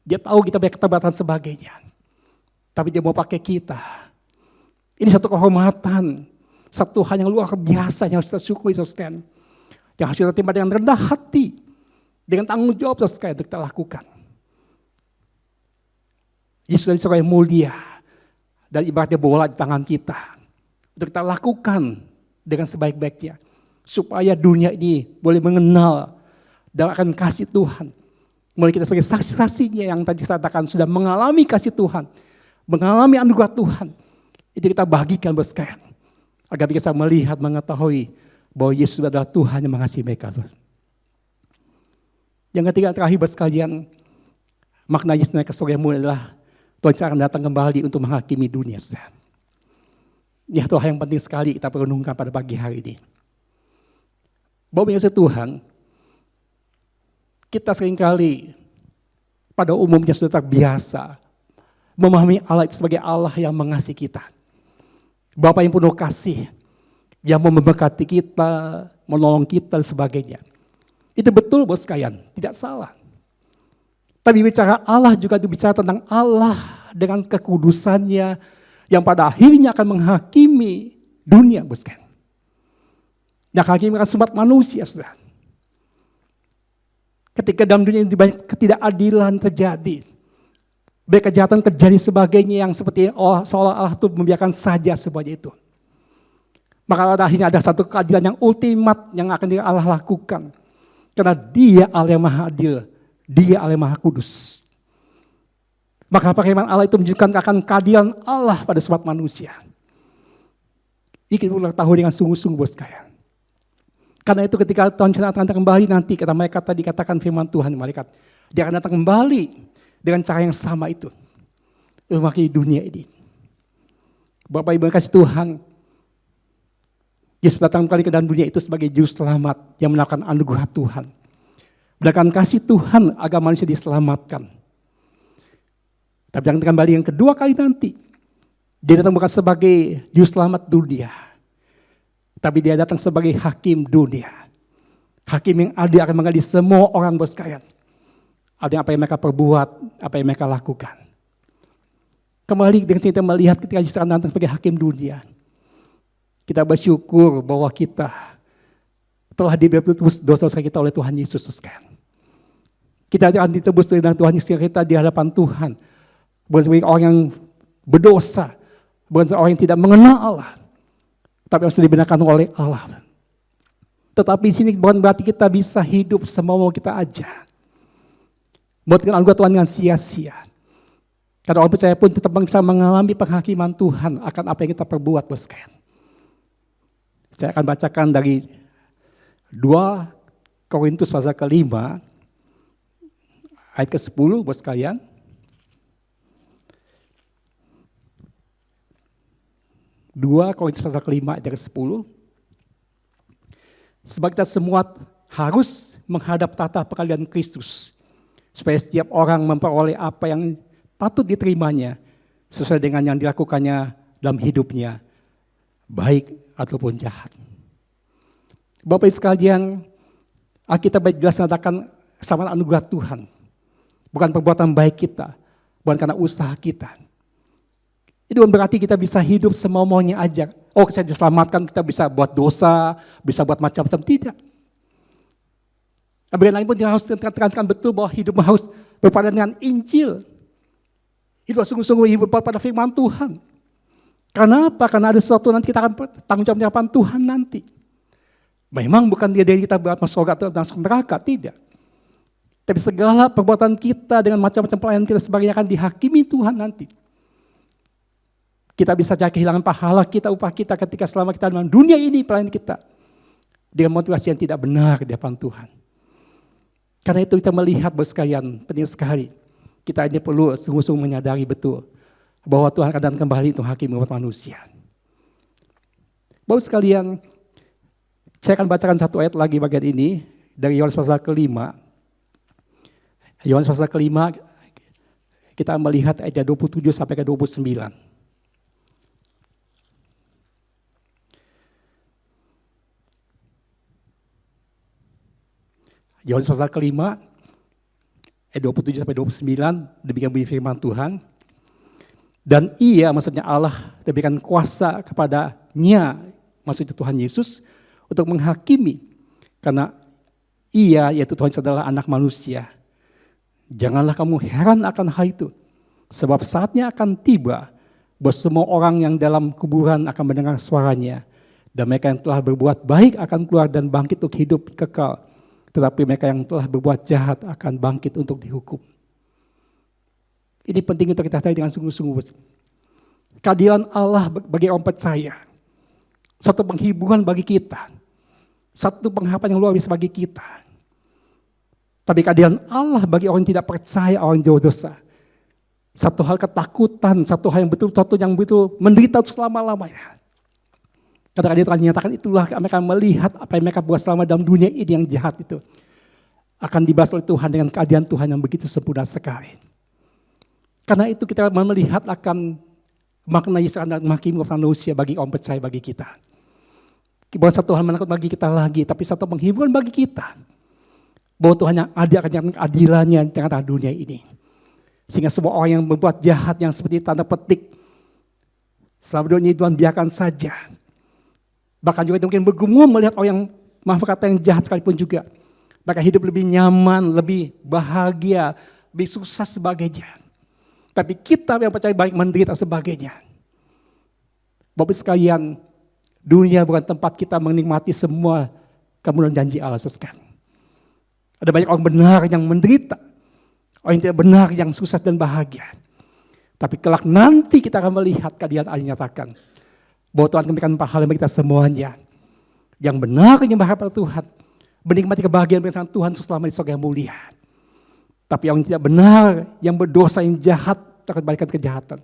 Speaker 2: Dia tahu kita baik keterbatasan sebagainya. Tapi dia mau pakai kita. Ini satu kehormatan, satu hal yang luar biasa yang harus kita syukuri, saudara. Yang harus kita terima dengan rendah hati, dengan tanggung jawab, saudara, untuk kita lakukan. Yesus dari surga yang mulia. Dan ibaratnya bola di tangan kita. Untuk kita lakukan dengan sebaik-baiknya. Supaya dunia ini boleh mengenal dan akan kasih Tuhan. Mulai kita sebagai saksi-saksinya yang tadi saya katakan sudah mengalami kasih Tuhan, mengalami anugerah Tuhan. Itu kita bagikan bos sekalian. Agar bisa melihat, mengetahui bahwa Yesus adalah Tuhan yang mengasihi mereka. Yang ketiga terakhir bos sekalian, makna Yesus naik ke surga adalah Tuhan akan datang kembali untuk menghakimi dunia. Ini satu hal yang penting sekali kita perenungkan pada pagi hari ini. Bahwa Yesus Tuhan, kita seringkali pada umumnya sudah terbiasa memahami Allah itu sebagai Allah yang mengasihi kita. Bapa yang penuh kasih, yang mau memberkati kita, menolong kita dan sebagainya. Itu betul bos sekalian, tidak salah. Tapi bicara Allah juga bicara tentang Allah dengan kekudusannya yang pada akhirnya akan menghakimi dunia bos sekalian. Yang hakimi akan semua manusia sudah. Ketika dalam dunia ini banyak ketidakadilan terjadi, baik kejahatan terjadi sebagainya yang seperti seolah Allah itu membiarkan saja semuanya itu. Maka pada akhirnya ada satu keadilan yang ultimat yang akan Allah lakukan. Karena Dia Allah yang maha adil, Dia Allah yang maha kudus. Maka firman Allah itu menunjukkan akan keadilan Allah pada semua manusia. Ini kita perlu tahu dengan sungguh-sungguh bos sekalian. Karena itu ketika Tuhan akan datang kembali nanti, kata mereka tadi katakan firman Tuhan malaikat, Dia akan datang kembali dengan cara yang sama itu. Memakai dunia ini. Bapak Ibu kasih Tuhan, Yesus datang kembali ke dalam dunia itu sebagai juru selamat yang melakukan anugerah Tuhan. Berdasarkan kasih Tuhan agar manusia diselamatkan. Tapi datang kembali yang kedua kali nanti, Dia datang bukan sebagai juru selamat dunia, tapi Dia datang sebagai hakim dunia. Hakim yang adil akan mengadili semua orang bos sekalian. Ada apa yang mereka perbuat, apa yang mereka lakukan. Kembali dengan kita melihat ketika Yesus akan datang sebagai hakim dunia. Kita bersyukur bahwa kita telah ditebus dosa-dosa kita oleh Tuhan Yesus sekalian. Kita akan ditebus dengan Tuhan Yesus kita di hadapan Tuhan. Bukan sebagai orang yang berdosa, bukan sebagai orang yang tidak mengenal Allah. Tapi harus dibenarkan oleh Allah. Tetapi di sini bukan berarti kita bisa hidup semau kita aja. Buatkan anugerah Tuhan dengan sia-sia. Karena orang percaya pun tetap bisa mengalami penghakiman Tuhan akan apa yang kita perbuat bos sekalian. Saya akan bacakan dari 2 Korintus pasal ke-5 ayat ke-10 bos sekalian. Dua Korintus pasal ke-5 ayat ke-10. Sebab kita semua harus menghadap tata pengadilan Kristus, supaya setiap orang memperoleh apa yang patut diterimanya sesuai dengan yang dilakukannya dalam hidupnya, baik ataupun jahat. Bapak Ibu sekalian, Alkitab jelas mengatakan sama anugerah Tuhan, bukan perbuatan baik kita, bukan karena usaha kita. Itu berarti kita bisa hidup semau-maunya aja. Oh, saya diselamatkan, kita bisa buat dosa, bisa buat macam-macam. Tidak. Bagian lain pun kita harus tekankan betul bahwa hidup harus berpadan dengan Injil. Hidup sungguh-sungguh hidup pada firman Tuhan. Karena apa? Karena ada sesuatu nanti kita akan tanggung jawab di hadapan Tuhan nanti. Memang bukan dia dari kita masuk surga atau masuk neraka, tidak. Tapi segala perbuatan kita dengan macam-macam pelayanan kita sebagainya akan dihakimi Tuhan nanti. Kita bisa jadi kehilangan pahala kita, upah kita ketika selama kita dalam dunia ini pelayanan kita. Dengan motivasi yang tidak benar di hadapan Tuhan. Karena itu kita melihat bos sekalian, penting sekali. Kita ini perlu sungguh-sungguh menyadari betul bahwa Tuhan akan datang kembali untuk hakim umat manusia. Bapak sekalian, saya akan bacakan satu ayat lagi bagian ini dari Yohanes pasal ke-5. Yohanes pasal ke-5 kita melihat ayat 27 sampai ke 29. Yohanes pasal ke-5 ayat 27 sampai 29 demikian bunyi firman Tuhan. Dan ia, maksudnya Allah, diberikan kuasa kepadanya, maksudnya Tuhan Yesus, untuk menghakimi. Karena ia, yaitu Tuhan Yesus adalah anak manusia. Janganlah kamu heran akan hal itu. Sebab saatnya akan tiba, bahwa semua orang yang dalam kuburan akan mendengar suaranya. Dan mereka yang telah berbuat baik akan keluar dan bangkit untuk hidup kekal. tetapi mereka yang telah berbuat jahat akan bangkit untuk dihukum. Ini penting untuk kita sadari dengan sungguh-sungguh. Keadilan Allah bagi orang percaya, satu penghiburan bagi kita, satu pengharapan yang luar biasa bagi kita. Tapi keadilan Allah bagi orang yang tidak percaya, orang jauh dosa, satu hal ketakutan, satu hal yang betul menderita selama-lamanya. Karena dia telah menyatakan itulah mereka melihat apa yang mereka buat selama dalam dunia ini yang jahat itu akan dibalas oleh Tuhan dengan keadilan Tuhan yang begitu sempurna sekali. Karena itu kita melihat akan makna Yesus akan menghakimi manusia bagi orang percaya bagi kita. Bukan satu hal menakut bagi kita lagi, tapi satu penghiburan bagi kita. Bahwa Tuhan yang adil akan nyatakan keadilannya di tengah-tengah dunia ini. Sehingga semua orang yang berbuat jahat yang seperti tanda petik selama dunia Tuhan biarkan saja. Bahkan juga mungkin bergumul melihat orang yang maaf kata yang jahat sekalipun juga. Mereka hidup lebih nyaman, lebih bahagia, lebih sukses sebagainya. Tapi kita yang percaya baik menderita sebagainya. Bapak sekalian, dunia bukan tempat kita menikmati semua kemuliaan janji Allah sekalian. Ada banyak orang benar yang menderita, orang yang tidak benar yang sukses dan bahagia. Tapi kelak nanti kita akan melihat keadilan Allah nyatakan bahwa Tuhan akan memberikan pahala bagi kita semuanya. Yang benar yang berharap pada Tuhan, menikmati kebahagiaan bersama Tuhan selama di surga yang mulia. Tapi yang tidak benar, yang berdosa, yang jahat, akan balikan kejahatan.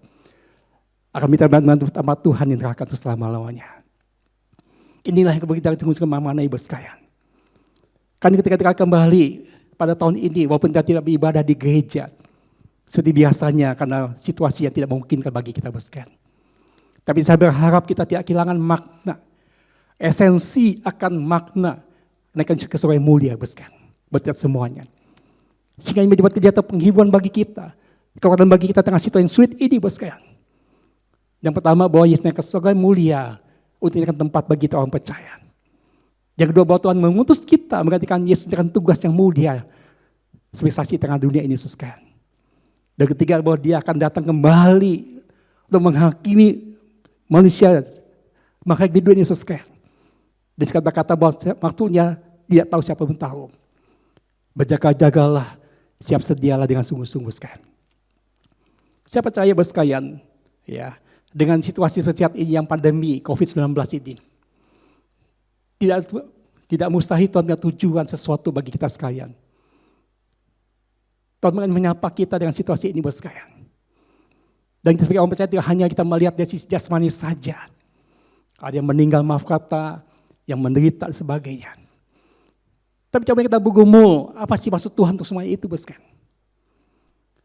Speaker 2: Akan minta bantuan sama Tuhan yang neraka selama-lamanya. Inilah yang kita tunggu kemana-mana ibu sekalian. Kan ketika kita kembali pada tahun ini, walaupun kita tidak beribadah di gereja, seperti biasanya karena situasi yang tidak memungkinkan bagi kita sekalian. Tapi saya berharap kita tidak kehilangan makna, esensi akan makna naikkan ke surga yang mulia sekalian, buat kita semuanya. Sehingga ini menjadi kejahatan penghiburan bagi kita, kekuatan bagi kita tengah situasi yang sulit ini sekalian. Yang pertama bahwa Yesus naik ke surga yang mulia untuk menjadikan tempat bagi kita orang percaya. Yang kedua bahwa Tuhan mengutus kita menggantikan Yesus dengan tugas yang mulia sebagai saksi tengah dunia ini sekalian. Dan ketiga bahwa dia akan datang kembali untuk menghakimi manusia, menghakimi dunia ini sekalian. Dan sekarang berkata bahwa waktunya tidak tahu siapa pun tahu. Berjaga-jagalah, siap sedialah dengan sungguh-sungguh sekalian. Saya percaya sekalian, ya, dengan situasi seperti saat ini yang pandemi COVID-19 ini, tidak mustahil Tuhan punya tujuan sesuatu bagi kita sekalian. Tuhan menyapa kita dengan situasi ini sekalian. Dan kita sebagai orang percaya tidak hanya kita melihat dari sisi jasmani saja. Ada yang meninggal maaf kata, yang menderita dan sebagainya. Tapi coba kita bergumul, apa sih maksud Tuhan untuk semua itu sekalian?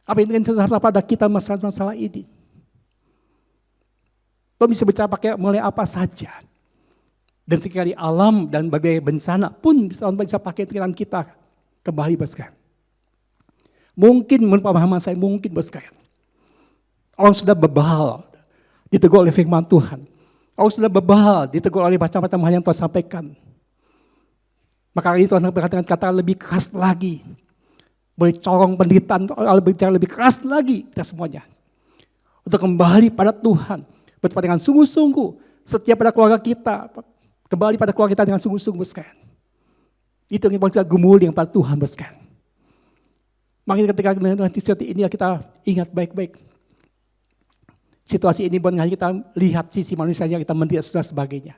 Speaker 2: Apa yang ingin terhadap pada kita masalah-masalah ini? Tuhan bisa bicara pakai mulai apa saja. Dan sekali alam dan berbagai bencana pun Tuhan bisa pakai pikiran kita kembali sekalian. Mungkin menurut pemahaman saya mungkin sekalian. Orang sudah bebal ditegur oleh firman Tuhan. Orang sudah bebal ditegur oleh macam-macam hal yang Tuhan sampaikan. Maka ini Tuhan berkata kata lebih keras lagi. Boleh corong penderitaan, bicara lebih keras lagi kita semuanya. Untuk kembali pada Tuhan. Bertemu dengan sungguh-sungguh. Setiap pada keluarga kita. Kembali pada keluarga kita dengan sungguh-sungguh sekalian. Itu yang kita gumuli dengan pada Tuhan sekalian. Makanya ketika seperti ini kita ingat baik-baik. Situasi ini bukan hanya kita lihat sisi manusianya, kita mendidik dan sebagainya.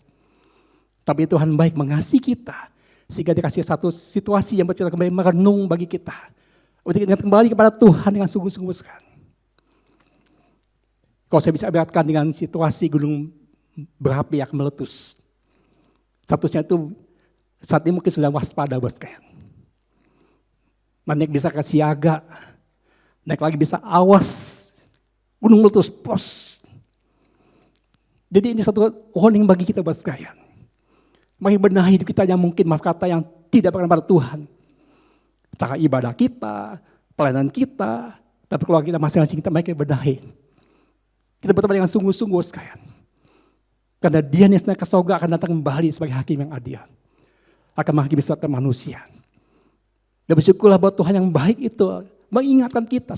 Speaker 2: Tapi Tuhan baik mengasihi kita. Sehingga dikasih satu situasi yang kita kembali merenung bagi kita. Untuk ingat kembali kepada Tuhan dengan sungguh-sungguh sekali. Kalau saya bisa beratkan dengan situasi gunung berapi yang meletus. Statusnya itu saat ini mungkin sudah waspada sekalian. Naik bisa ke siaga, naik lagi bisa awas, gunung meletus, pos. Jadi ini satu warning bagi kita sekalian. Mari benahi hidup kita yang mungkin maaf kata yang tidak pernah pada Tuhan. Cara ibadah kita, pelayanan kita, tapi keluarga kita masing-masing kita mari benahi. Kita bertobat dengan sungguh-sungguh sekalian. Karena dia yang ke surga akan datang kembali sebagai hakim yang adil. Akan menghakimi setiap manusia. Dan bersyukurlah bahwa Tuhan yang baik itu mengingatkan kita.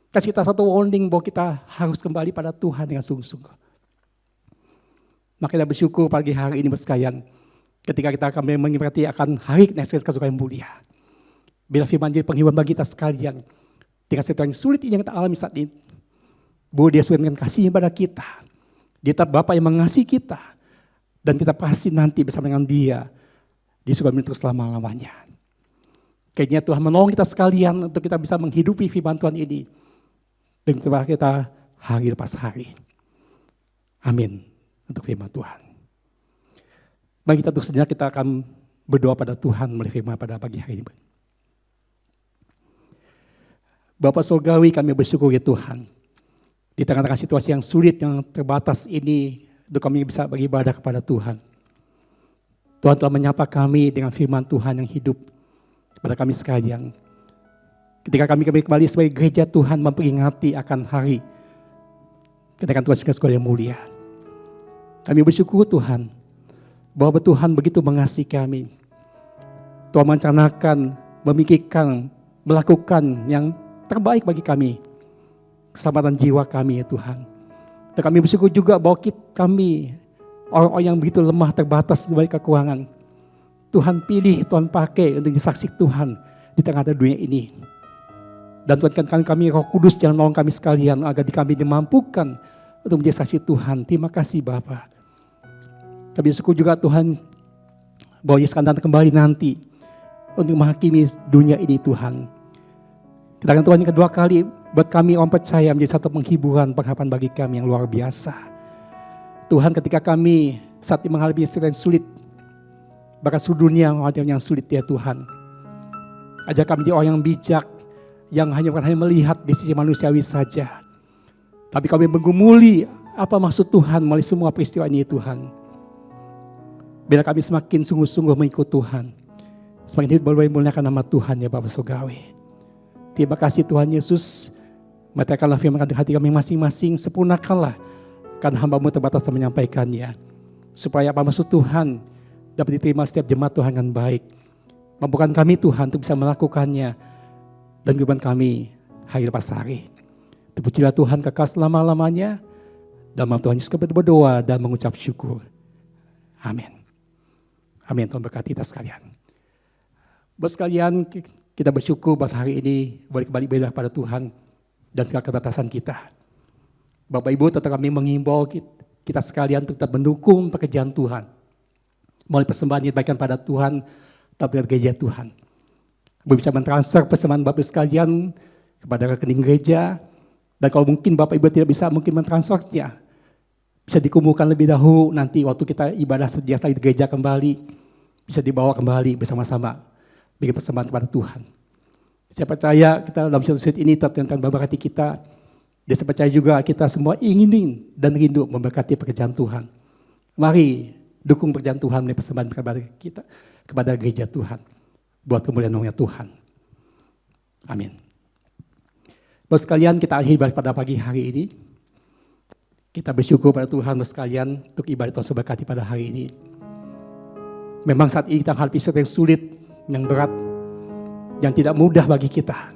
Speaker 2: Kasih kita satu warning bahwa kita harus kembali pada Tuhan dengan sungguh-sungguh. Maka kita bersyukur pagi hari ini sekalian. ketika kami mengerti akan hari kesukaan yang mulia. Bila firman jadi penghiburan bagi kita sekalian, dengan situasi yang sulit ini yang kita alami saat ini, bahwa dia sudah dengan kasihnya pada kita. Dia tetap Bapa yang mengasihi kita, dan kita pasti nanti bersama dengan dia di surga untuk selama-lamanya. Kayaknya Tuhan menolong kita sekalian untuk kita bisa menghidupi firman Tuhan ini, dan kita hari lepas hari. Amin untuk firman Tuhan. Mari kita untuk sejenak kita akan berdoa pada Tuhan melalui firman pada pagi hari ini. Bapa Surgawi, kami bersyukur ya Tuhan. Di tengah-tengah situasi yang sulit, yang terbatas ini, untuk kami bisa beribadah kepada Tuhan. Tuhan telah menyapa kami dengan firman Tuhan yang hidup kepada kami sekalian. Ketika kami kembali sebagai gereja Tuhan memperingati akan hari kedatangan Tuhan sekolah yang mulia. Kami bersyukur Tuhan, bahwa Tuhan begitu mengasihi kami. Tuhan merencanakan, memikirkan, melakukan yang terbaik bagi kami, keselamatan jiwa kami ya Tuhan. Dan kami bersyukur juga bahwa kami, orang-orang yang begitu lemah, terbatas sebagai kekurangan, Tuhan pilih, Tuhan pakai untuk disaksi Tuhan di tengah dunia ini. Dan Tuhan kami Roh Kudus jangan menolong kami sekalian agar kami dimampukan untuk menjadi saksi Tuhan. Terima kasih Bapa. Kami bersyukur juga Tuhan bahwa Yesus akan datang kembali nanti untuk menghakimi dunia ini Tuhan. Kedatangan Tuhan yang kedua kali buat kami orang percaya menjadi satu penghiburan, pengharapan bagi kami yang luar biasa. Tuhan, ketika kami saat ini mengalami situasi yang sulit, bahkan seluruh dunia mengalami yang sulit ya Tuhan. Ajak kami menjadi orang yang bijak, yang bukan hanya melihat di sisi manusiawi saja, tapi kami menggumuli apa maksud Tuhan melalui semua peristiwa ini Tuhan. Bila kami semakin sungguh-sungguh mengikut Tuhan, semakin hidup memuliakan nama Tuhan ya Bapa Surgawi. Terima kasih Tuhan Yesus. Matikanlah firman di hati kami masing-masing. Sempurnakanlah karena hamba-Mu terbatas menyampaikannya. Supaya apa maksud Tuhan dapat diterima setiap jemaat Tuhan dengan baik. Mampukan kami Tuhan untuk bisa melakukannya. Dan kehidupan kami hari lepas hari. Terpujilah Tuhan kekal selama-lamanya. Dalam nama Tuhan Yesus kami berdoa dan mengucap syukur. Amin. Amin. Tuhan berkati kita sekalian. Buat sekalian, kita bersyukur buat hari ini boleh kembali beribadah pada Tuhan dan segala keterbatasan kita. Bapak Ibu, tetap kami mengimbau kita sekalian untuk tetap mendukung pekerjaan Tuhan. Melalui persembahan yang dibagikan pada Tuhan, tetap dari gereja Tuhan. Bapak bisa mentransfer persembahan Bapak sekalian kepada rekening gereja. Dan kalau mungkin Bapak Ibu tidak bisa mungkin mentransfernya, bisa dikumpulkan lebih dahulu nanti waktu kita ibadah sejak di gereja kembali. Bisa dibawa kembali bersama-sama. Bikin persembahan kepada Tuhan. Saya percaya kita dalam situasi ini tetap Tuhan memberkati kita. Dan saya percaya juga kita semua ingin dan rindu memberkati pekerjaan Tuhan. Mari dukung pekerjaan Tuhan melalui persembahan kepada kita, kepada gereja Tuhan. Buat kemuliaan nama Tuhan. Amin. Bapak sekalian, kita akhiri pada pagi hari ini. Kita bersyukur pada Tuhan Bapak sekalian untuk ibadah Tuhan berkati pada hari ini. Memang saat ini kita menghadapi sesuatu yang sulit, yang berat, yang tidak mudah bagi kita.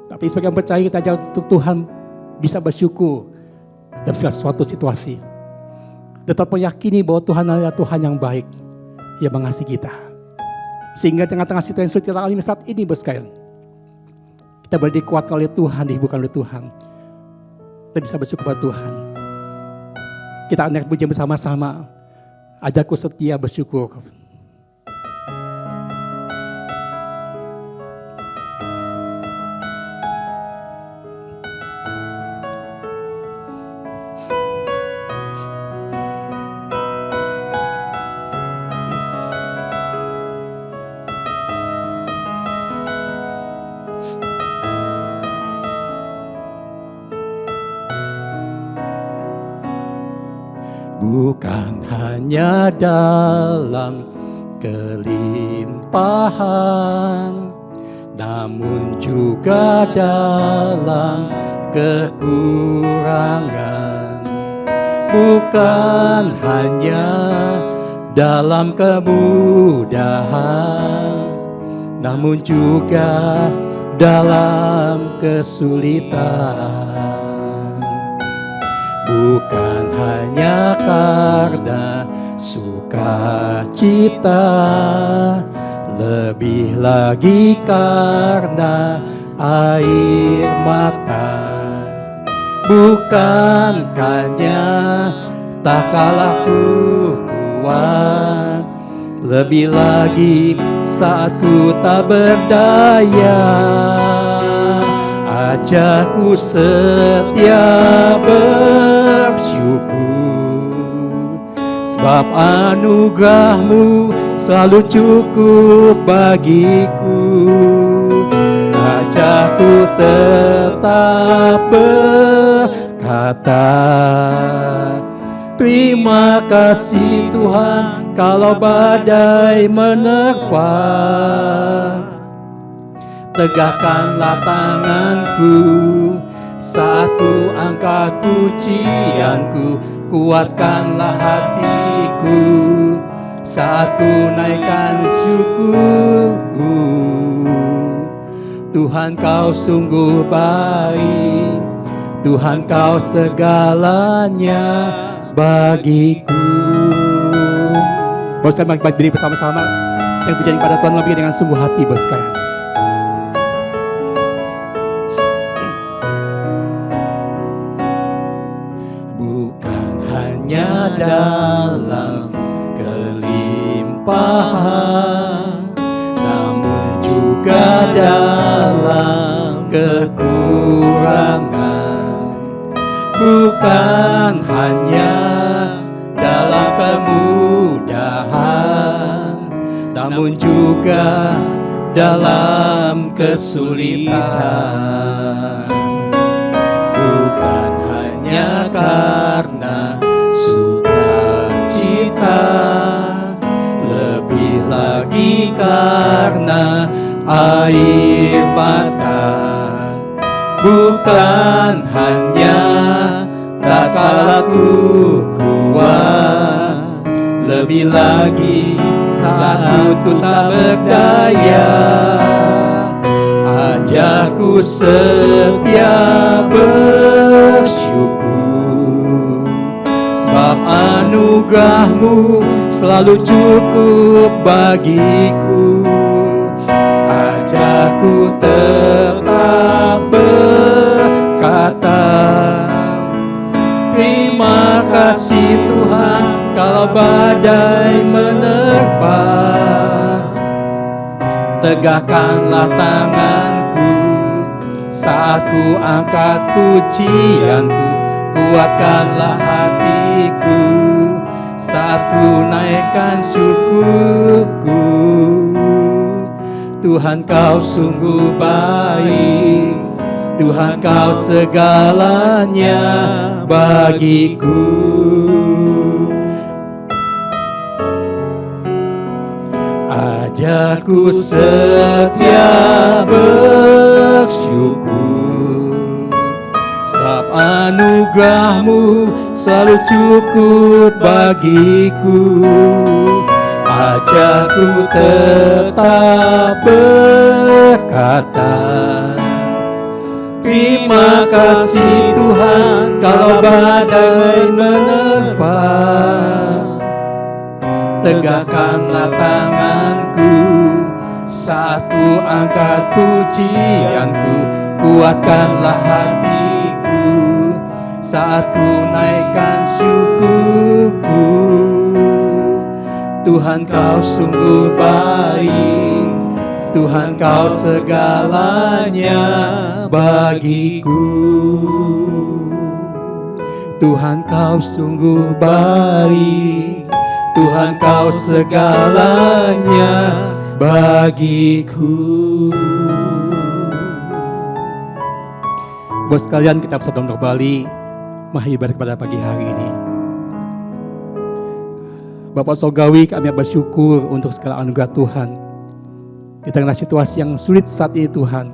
Speaker 2: Tapi sebagai yang percaya kita ajar untuk Tuhan bisa bersyukur dalam segala suatu situasi. Tetap meyakini bahwa Tuhan adalah Tuhan yang baik, yang mengasihi kita. Sehingga tengah-tengah situasi yang sulit kita alami saat ini bersekalian, kita boleh dikuatkan oleh Tuhan, dihiburkan oleh Tuhan. Kita bisa bersyukur pada Tuhan. Kita akan pujian bersama-sama. Ajakku setia bersyukur. Bukan hanya dalam kelimpahan, namun juga dalam kekurangan. Bukan hanya dalam kemudahan, namun juga dalam kesulitan. Bukan hanya karena suka sukacita, lebih lagi karena air mata. Bukankahnya tak kalah ku kuat, lebih lagi saat ku tak berdaya. Ajakku setia bersyukur, sebab anugerahmu selalu cukup bagiku. Ajakku tetap berkata, terima kasih Tuhan kalau badai menerpa. Tegakkanlah tanganku saat ku angkat pujianku, kuatkanlah hatiku saat ku naikkan syukurku. Tuhan kau sungguh baik, Tuhan kau segalanya bagiku. Bos sekalian berdiri bersama-sama yang pujian pada Tuhan lebih dengan sungguh hati bos sekalian. Bukan hanya dalam kelimpahan, namun juga dalam kekurangan. Bukan hanya dalam kemudahan, namun juga dalam kesulitan. Bukan hanya karena sukacita, lebih lagi karena air mata. Bukan hanya tak kalah ku kuat, lebih lagi saat ku tak berdaya. Ajakku setia bersyukur, sebab anugerahmu selalu cukup bagiku. Ajakku tetap berkata, terima kasih Tuhan kalau badai menerpa. Tegakkanlah tanganku saat ku angkat pujianku, kuatkanlah hatiku saat ku naikkan syukurku. Tuhan kau sungguh baik, Tuhan kau segalanya bagiku. Ajakku setia bersyukur, sebab anugerahmu selalu cukup bagiku. Ajakku tetap berkata, terima kasih Tuhan kalau badai menerpa. Tegakkanlah tanganku saat ku angkat pujianku, kuatkanlah hatiku saat ku naikkan syukurku. Tuhan kau sungguh baik, Tuhan kau segalanya bagiku. Tuhan kau sungguh baik, Tuhan kau segalanya bagiku. Bos sekalian, kita bersatu kembali mengibadah pada pagi hari ini. Bapak Surgawi, kami bersyukur untuk segala anugerah Tuhan. Di tengah situasi yang sulit saat ini Tuhan,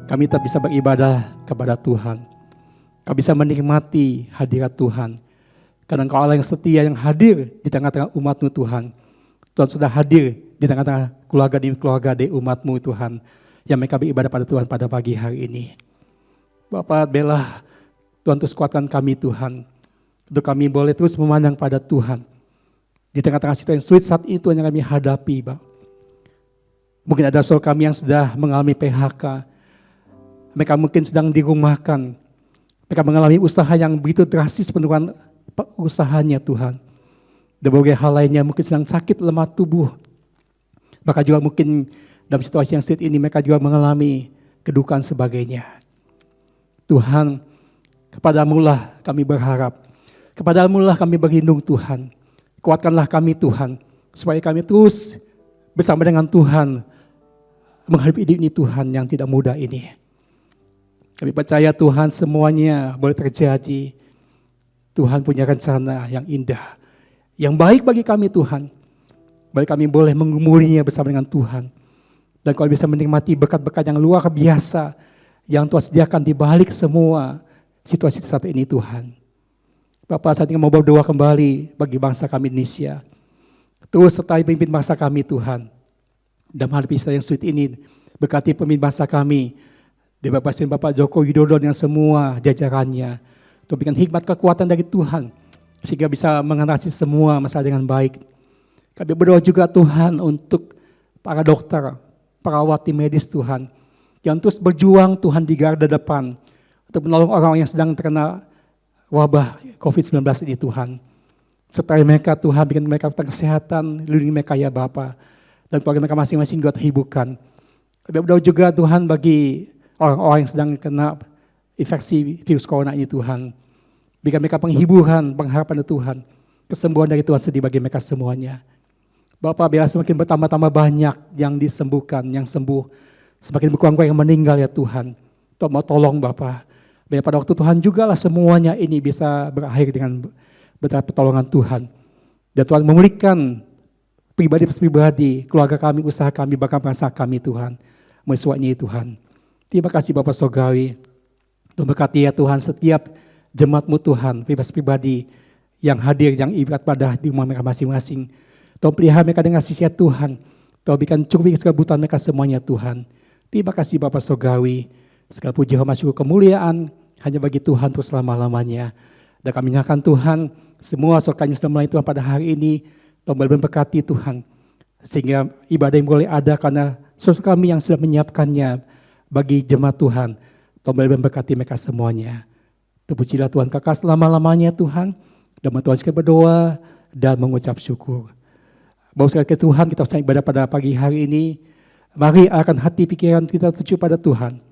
Speaker 2: kami tak bisa beribadah kepada Tuhan. Kami bisa menikmati hadirat Tuhan. Karena Engkau Allah yang setia, yang hadir di tengah-tengah umat-Mu Tuhan. Tuhan sudah hadir di tengah-tengah keluarga di umat-Mu Tuhan, yang mereka beribadah pada Tuhan pada pagi hari ini. Bapak Bela, Tuhan terus kuatkan kami Tuhan, untuk kami boleh terus memandang pada Tuhan. Di tengah-tengah situasi yang sulit saat itu yang kami hadapi, Bapak. Mungkin ada saudara kami yang sudah mengalami PHK. Mereka mungkin sedang dirumahkan. Mereka mengalami usaha yang begitu drastis penurunan usahanya Tuhan. Dan berbagai hal lainnya mungkin sedang sakit lemah tubuh. Maka juga mungkin dalam situasi yang sulit ini mereka juga mengalami kedukaan sebagainya. Tuhan, kepadamu-lah kami berharap. Kepadamu-lah kami berlindung Tuhan. Kuatkanlah kami Tuhan. Supaya kami terus bersama dengan Tuhan menghadapi hidup ini Tuhan yang tidak mudah ini. Kami percaya Tuhan semuanya boleh terjadi. Tuhan punya rencana yang indah. Yang baik bagi kami Tuhan. Baik kami boleh mengumulinya bersama dengan Tuhan. Dan kalau bisa menikmati berkat-berkat yang luar biasa. Yang Tuhan sediakan di balik semua situasi saat ini Tuhan. Bapak saat ini mau berdoa kembali bagi bangsa kami Indonesia. Terus sertai pemimpin bangsa kami Tuhan. Dalam hal yang sulit ini berkati pemimpin bangsa kami. Di Bapak Joko Widodo dan semua jajarannya. Untuk berikan hikmat kekuatan dari Tuhan. Sehingga bisa mengatasi semua masalah dengan baik. Kami berdoa juga Tuhan untuk para dokter, perawat tim medis Tuhan. Yang terus berjuang Tuhan di garda depan. Untuk menolong orang yang sedang terkena wabah COVID-19 ini Tuhan. Sertai mereka Tuhan, bikin mereka kesehatan, lindungi mereka ya Bapa. Dan keluarga mereka masing-masing juga terhiburkan. Kami berdoa juga Tuhan bagi orang-orang yang sedang kena infeksi virus corona ini Tuhan. Berikan mereka penghiburan, pengharapan dari Tuhan. Kesembuhan dari Tuhan sedih bagi mereka semuanya. Bapak biar semakin bertambah-tambah banyak yang disembuhkan, yang sembuh. Semakin berkurang-kurang yang meninggal ya Tuhan. Tuhan mau tolong Bapak. Biar pada waktu Tuhan juga lah semuanya ini bisa berakhir dengan berkat pertolongan Tuhan. Dan Tuhan memulihkan pribadi-pribadi, keluarga kami, usaha kami, bahkan bangsa kami Tuhan. Mesuatnya Tuhan. Terima kasih Bapak Surgawi. Tuhan berkati ya Tuhan setiap jemaat-Mu Tuhan, pribadi yang hadir, yang ibadat pada di rumah mereka masing-masing. Tuhan pelihara mereka dengan kasih Tuhan. Tuhan berikan cukup segala kebutuhan mereka semuanya Tuhan. Terima kasih Bapak Surgawi. Segala puji hormat syukur kemuliaan hanya bagi Tuhan untuk selama-lamanya. Dan kami nyatakan Tuhan, semua sokannya sudah mulai Tuhan pada hari ini. Tuhan boleh memberkati Tuhan. Sehingga ibadah yang boleh ada karena sesuatu kami yang sudah menyiapkannya bagi jemaat Tuhan. Tuhan boleh memberkati mereka semuanya. Terpujilah Tuhan kekal selama-lamanya Tuhan. Dan Tuhan sekali berdoa dan mengucap syukur. Bapak sekali ke Tuhan, kita sedang ibadah pada pagi hari ini. Mari akan hati pikiran kita tuju pada Tuhan.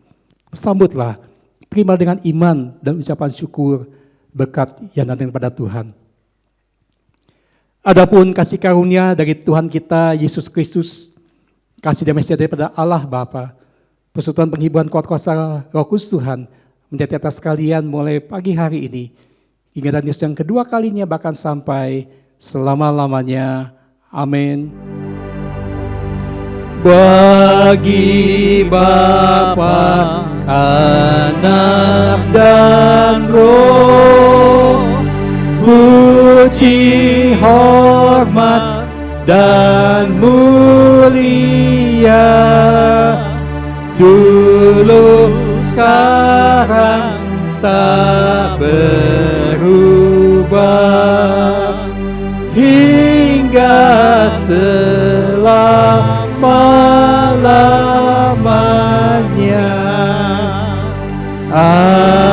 Speaker 2: Sambutlah, terima dengan iman dan ucapan syukur berkat yang datang pada Tuhan. Adapun kasih karunia dari Tuhan kita Yesus Kristus, kasih damai sejahtera daripada Allah Bapa, persekutuan penghiburan kuat kuasa Roh Kudus Tuhan menjadi atas kalian mulai pagi hari ini hingga dan yang kedua kalinya bahkan sampai selama-lamanya. Amin. Bagi Bapa, Anak dan Roh, puji, hormat dan mulia dulu sekarang tak berubah hingga selama-lamanya. Amin.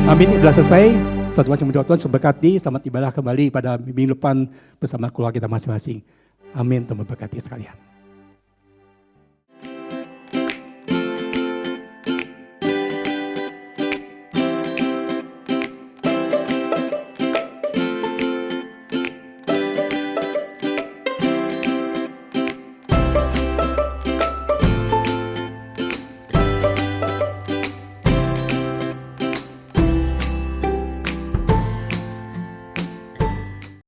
Speaker 2: Amin. Sudah selesai. Satu masing berdoa Tuhan berkati. Selamat ibadah kembali pada minggu depan bersama keluarga kita masing-masing. Amin. Tuhan memberkati sekalian.